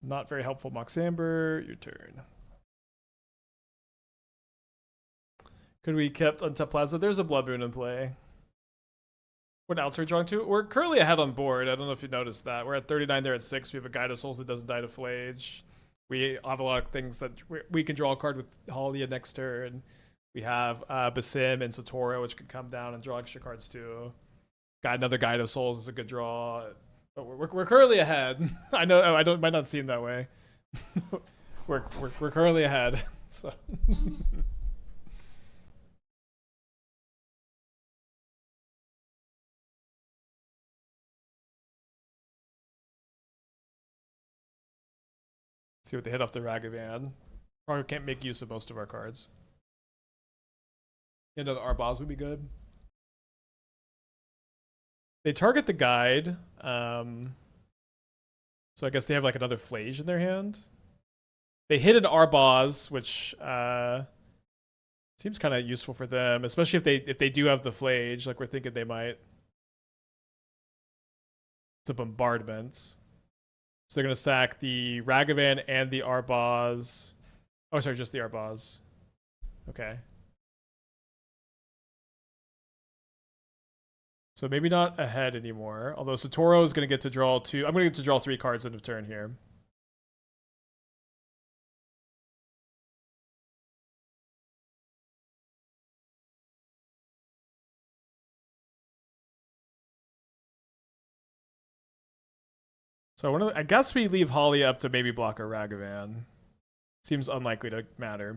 Not very helpful, Mox Amber. Your turn. Could we kept untap Plaza? There's a Blood Moon in play. What else are we drawing to? We're currently ahead on board. I don't know if you noticed that. We're at 39, they're at 6. We have a Guide of Souls that doesn't die to Flage. We have a lot of things that we can draw a card with Haliya next turn. We have Basim and Satoru, which could come down and draw extra cards too. Got another Guide of Souls is a good draw. But we're currently ahead. I know I might not seem that way. we're currently ahead. So see what they hit off the Ragavan. Probably can't make use of most of our cards. Yeah, no, the Arbaaz would be good. They target the guide. So I guess they have like another Flage in their hand. They hit an Arbaaz, which seems kind of useful for them, especially if they do have the Flage, like we're thinking they might. It's a bombardment. So they're gonna sack the Ragavan and the Arbaaz. Oh, sorry, just the Arbaaz. Okay. So maybe not ahead anymore. Although Satoru is going to get to draw two. I'm going to get to draw 3 cards end of turn here. So I guess we leave Haliya up to maybe block a Ragavan. Seems unlikely to matter.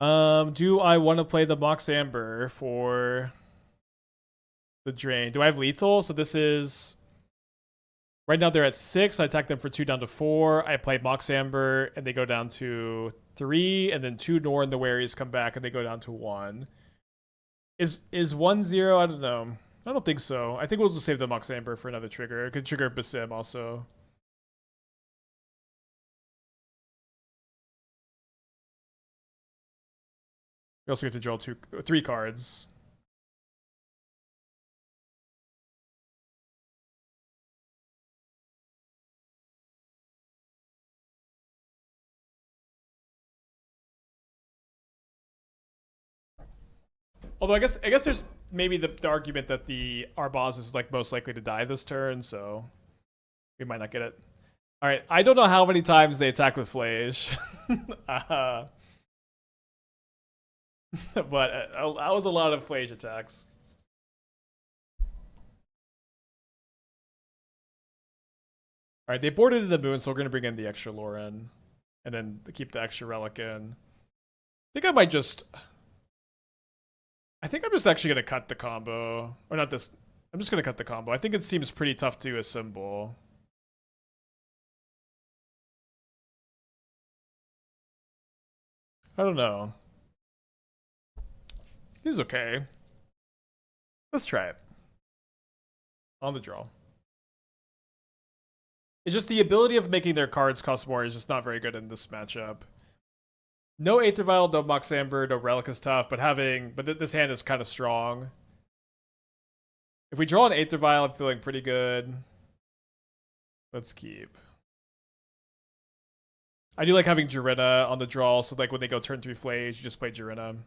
Do I want to play the Mox Amber for the drain? Do I have lethal? So this is right now they're at 6. I attack them for 2 down to 4. I play Mox Amber and they go down to 3, and then 2 Norin the Waries come back and they go down to 1. Is 1-0? I don't know. I don't think so. I think we'll just save the Mox Amber for another trigger. It could trigger Basim also. We also get to draw 3 cards. Although I guess there's maybe the argument that the Arbaaz is like most likely to die this turn, so we might not get it. All right, I don't know how many times they attack with Flage. But that was a lot of Flage attacks. All right, they boarded the moon, so we're gonna bring in the extra Loran, and then keep the extra relic in. I think I might just. I think I'm just actually gonna cut the combo, or not this. I'm just gonna cut the combo. I think it seems pretty tough to assemble. I don't know. He's okay. Let's try it. On the draw. It's just the ability of making their cards cost more is just not very good in this matchup. No Aether Vial, no Mox Amber, no Relic is tough, but this hand is kind of strong. If we draw an Aether Vial, I'm feeling pretty good. Let's keep. I do like having Jirina on the draw, so like when they go turn 3 Flage, you just play Jirina.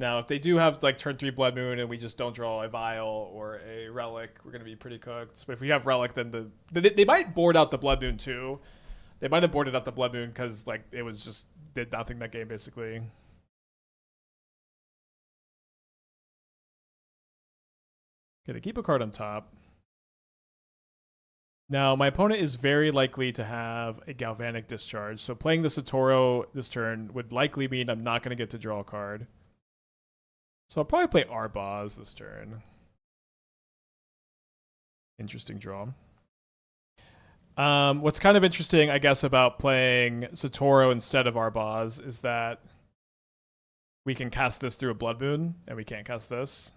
Now, if they do have like turn 3 Blood Moon and we just don't draw a Vial or a Relic, we're gonna be pretty cooked. But if we have Relic, then they might board out the Blood Moon too. They might have boarded out the Blood Moon because like it was just did nothing that game basically. Okay, they keep a card on top. Now, my opponent is very likely to have a Galvanic Discharge, so playing the Satoru this turn would likely mean I'm not going to get to draw a card. So I'll probably play Arbaaz this turn. Interesting draw. What's kind of interesting, I guess, about playing Satoru instead of Arbaaz is that we can cast this through a Blood Moon, and we can't cast this.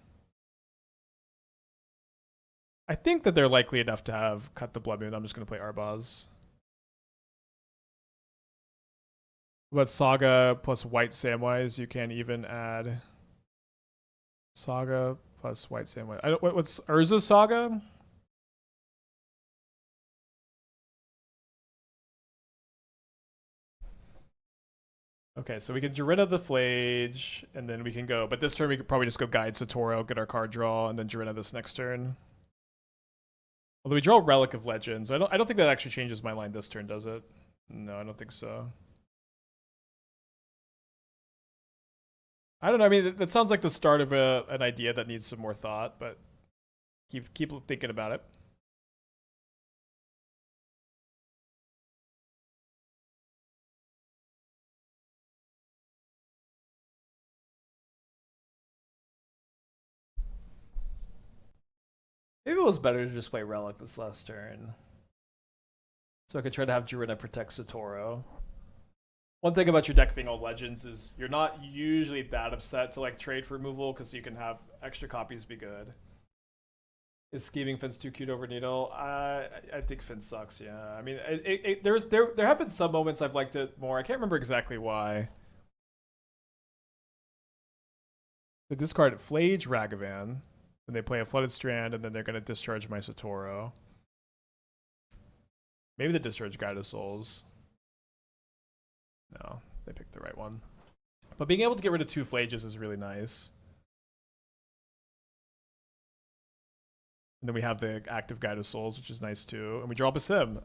I think that they're likely enough to have cut the Blood Moon. I'm just going to play Arbaaz. But Saga plus White Samwise, you can even add Saga plus White Samwise. What's Urza's Saga? Okay, so we can Jirina the Flage, and then we can go. But this turn we could probably just go Guide Satoru, get our card draw, and then Jirina this next turn. Although we draw Relic of Legends, I don't think that actually changes my line this turn, does it? No, I don't think so. I don't know. I mean, that sounds like the start of an idea that needs some more thought, but keep thinking about it. Maybe it was better to just play Relic this last turn, so I could try to have Jirina protect Satoru. One thing about your deck being all legends is you're not usually that upset to like trade for removal because you can have extra copies be good. Is Scheming Fence too cute over Needle? I think Fence sucks. Yeah, I mean, there have been some moments I've liked it more. I can't remember exactly why. They discard Flage Ragavan, and they play a Flooded Strand, and then they're gonna discharge my Satoru. Maybe they discharge Guide of Souls. No, they picked the right one. But being able to get rid of 2 Flages is really nice. And then we have the active Guide of Souls, which is nice too. And we draw Basim.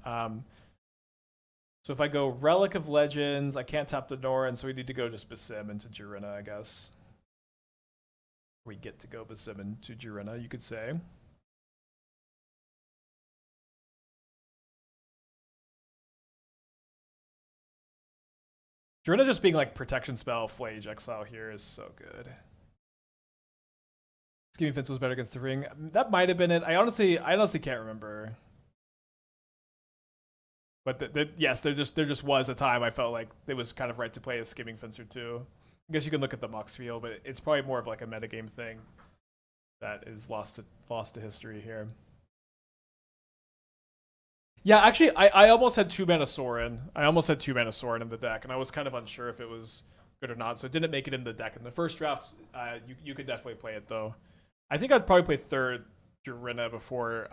So if I go Relic of Legends, I can't tap the Norin, so we need to go just Basim into Jirina, I guess. We get to go Basim into Jirina, you could say. Jirina just being like protection spell, Flage Exile here is so good. Scheming Fence was better against the ring. That might have been it. I honestly can't remember. But yes, there just was a time I felt like it was kind of right to play a Scheming Fencer too. I guess you can look at the Mox field, but it's probably more of like a metagame thing that is lost to history here. Yeah, actually, I almost had 2 mana Sorin. I almost had 2 mana Sorin in the deck, and I was kind of unsure if it was good or not, so it didn't make it in the deck. In the first draft, you could definitely play it, though. I think I'd probably play third Jirina before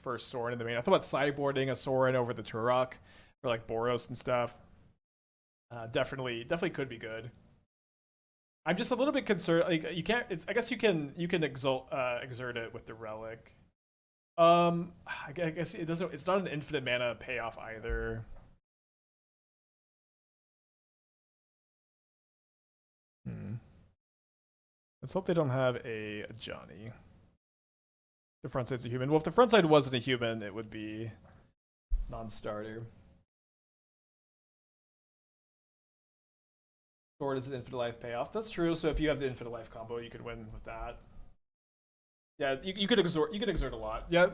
first Sorin in the main. I thought about sideboarding a Sorin over the Turok for like Boros and stuff. Definitely could be good. I'm just a little bit concerned. Like you can't. I guess you can exert it with the Relic. I guess it doesn't. It's not an infinite mana payoff either. Let's hope they don't have a Johnny. The front side's a human. Well, if the front side wasn't a human, it would be non-starter. Sword is an infinite life payoff. That's true. So if you have the infinite life combo, you could win with that. Yeah, you could exert. You could exert a lot. Yeah,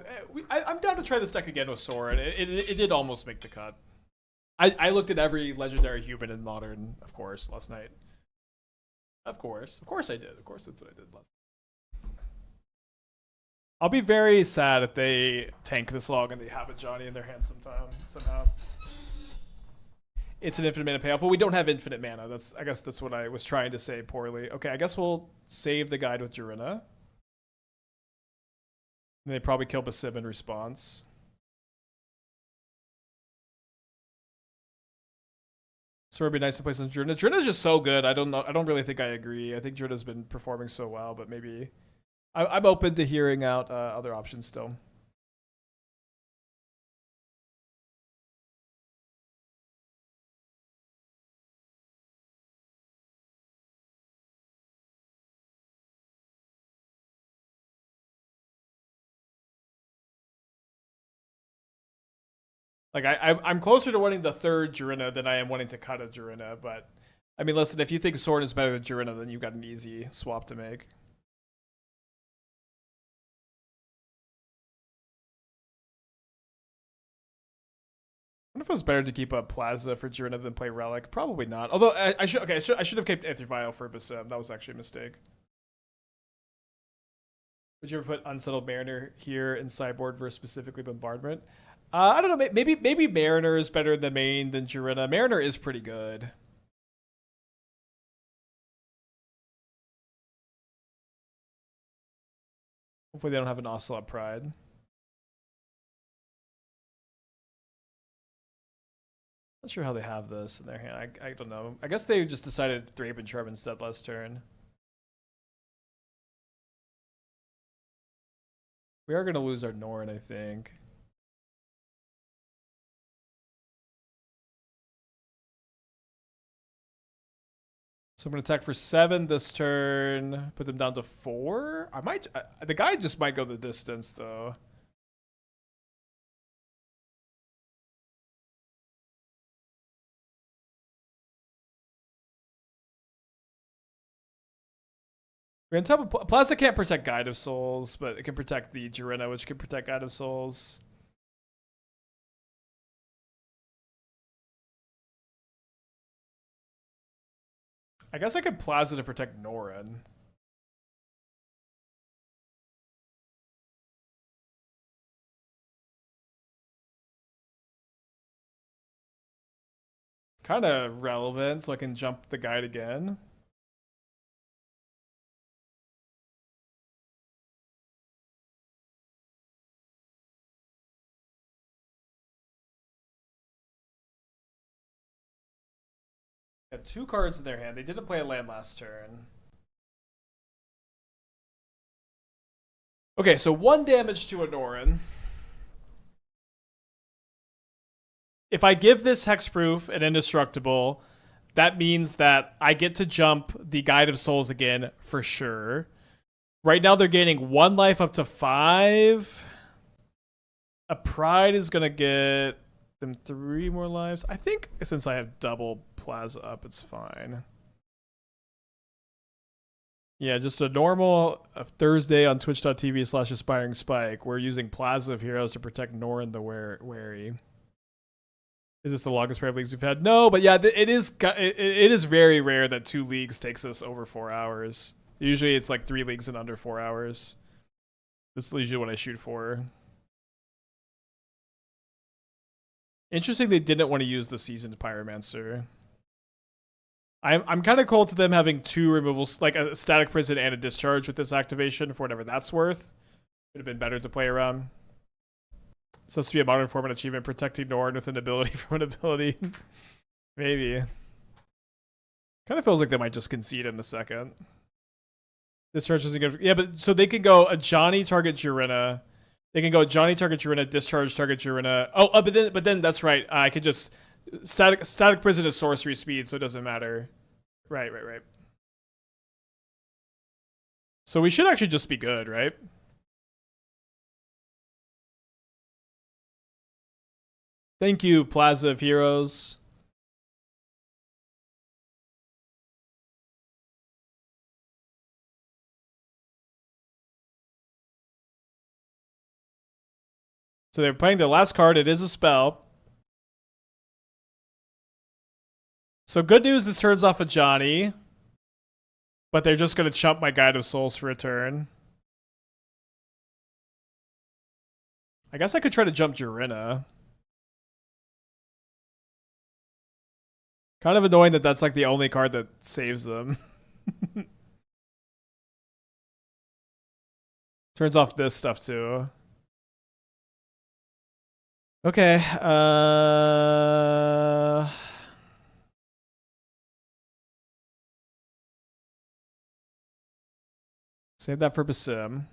I'm down to try this deck again with Sword. It did almost make the cut. I looked at every legendary human in Modern, of course, last night. Of course I did. Of course that's what I did last night. I'll be very sad if they tank this long and they have a Johnny in their hand somehow. It's an infinite mana payoff. Well, we don't have infinite mana. I guess that's what I was trying to say poorly. Okay, I guess we'll save the guide with Jirina. And they probably kill Basim in response. So it'd be nice to play some Jirina. Jirina's just so good. I don't know. I don't really think I agree. I think Jirina's been performing so well, but maybe I'm open to hearing out other options still. Like I'm closer to wanting the third Jirina than I am wanting to cut a Jirina, but I mean, listen, if you think Sword is better than Jirina, then you've got an easy swap to make. I wonder if it was better to keep up Plaza for Jirina than play Relic. Probably not. Although I should have kept Aether Vial for Basim. That was actually a mistake. Would you ever put Unsettled Mariner here in sideboard versus specifically Bombardment? I don't know. Maybe Mariner is better than main than Jirina. Mariner is pretty good. Hopefully they don't have an Ocelot Pride. Not sure how they have this in their hand. I don't know. I guess they just decided Thraben and Charm instead last turn. We are going to lose our Norin, I think. So I'm going to attack for 7 this turn. Put them down to 4. The guy just might go the distance, though. We're on top of Plaza can't protect Guide of Souls, but it can protect the Jirina, which can protect Guide of Souls. I guess I could Plaza to protect Norin. Kind of relevant, so I can jump the guide again. Got 2 cards in their hand. They didn't play a land last turn. Okay, so 1 damage to a Norin. If I give this hexproof and indestructible, that means that I get to jump the Guide of Souls again for sure. Right now they're gaining 1 life up to 5. A Pride is going to get them 3 more lives. I think since I have double Plaza up, it's fine. Yeah, just a normal Thursday on twitch.tv/aspiring spike. We're using Plaza of Heroes to protect Norin the Wary. Is this the longest pair of leagues we've had? No, but yeah, it is very rare that 2 leagues takes us over 4 hours. Usually it's like 3 leagues in under 4 hours. This is usually what I shoot for. Interesting they didn't want to use the Seasoned Pyromancer. I'm kind of cold to them having 2 removals, like a Static Prison and a Discharge with this activation for whatever that's worth. Would have been better to play around. It's supposed to be a modern format achievement, protecting Norin with an ability from an ability. Maybe. Kind of feels like they might just concede in a second. Discharge isn't good. Yeah, but so they can go a Johnny target Jirina. They can go Johnny target Jirina, discharge target Jirina. Oh, but then that's right. I could just static prison is sorcery speed, so it doesn't matter. Right. So we should actually just be good, right? Thank you, Plaza of Heroes. So they're playing the last card. It is a spell. So good news, this turns off a Johnny. But they're just going to chump my Guide of Souls for a turn. I guess I could try to jump Jirina. Kind of annoying that that's like the only card that saves them. Turns off this stuff too. Okay. Save that for Basim.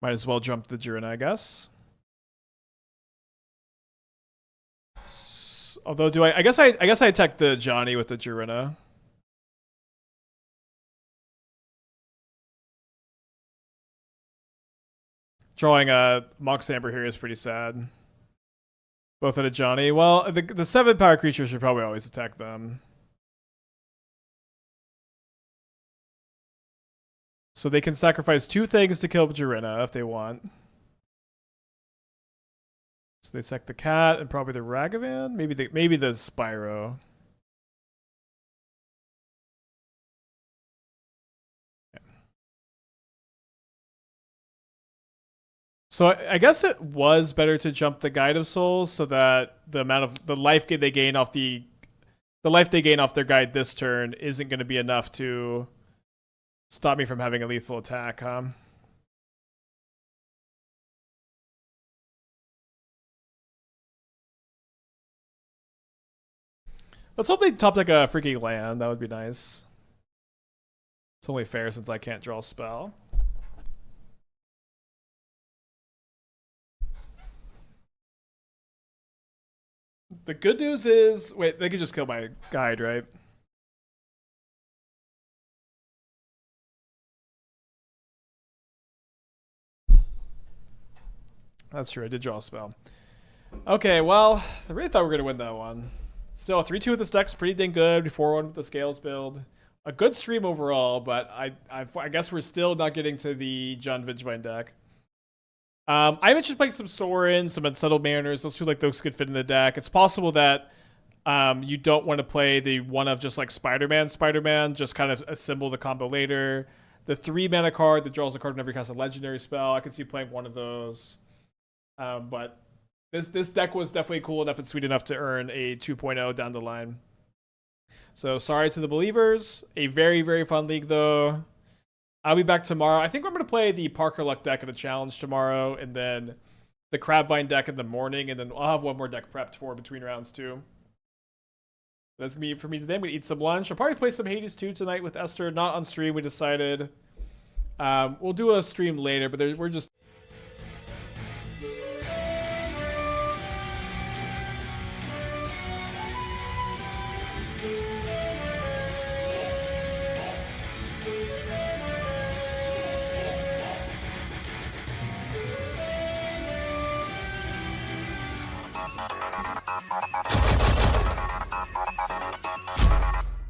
Might as well jump the Jirina, I guess. Although, do I guess I attack the Johnny with the Jirina. Drawing a Mox Amber here is pretty sad. Both at a Johnny. Well, the 7 power creatures should probably always attack them. So they can sacrifice 2 things to kill Jirina if they want. So they sack the cat and probably the Ragavan? Maybe the Spyro. Yeah. So I guess it was better to jump the Guide of Souls so that the amount of the life they gain off the life they gain off their guide this turn isn't going to be enough to stop me from having a lethal attack, huh? Let's hope they top like a freaking land. That would be nice. It's only fair since I can't draw a spell. The good news is, wait, they could just kill my guide, right? That's true, I did draw a spell. Okay, well, I really thought we were going to win that one. Still, 3-2 with this deck's pretty dang good. 4-1 with the Scales build. A good stream overall, but I guess we're still not getting to the John Vengevine deck. I mentioned playing some Sorin, some Unsettled Mariners. Those feel like those could fit in the deck. It's possible that you don't want to play the one of just like Spider-Man, just kind of assemble the combo later. The 3-mana card that draws a card whenever you cast a legendary spell. I could see playing one of those. But this deck was definitely cool enough and sweet enough to earn a 2.0 down the line. So sorry to the believers. A very, very fun league though. I'll be back tomorrow. I think I'm going to play the Parker Luck deck in a challenge tomorrow, and then the Crabvine deck in the morning, and then I'll have one more deck prepped for between rounds too. That's going to be it for me today. I'm going to eat some lunch. I'll probably play some Hades 2 tonight with Esther. Not on stream, we decided. We'll do a stream later, but we're just...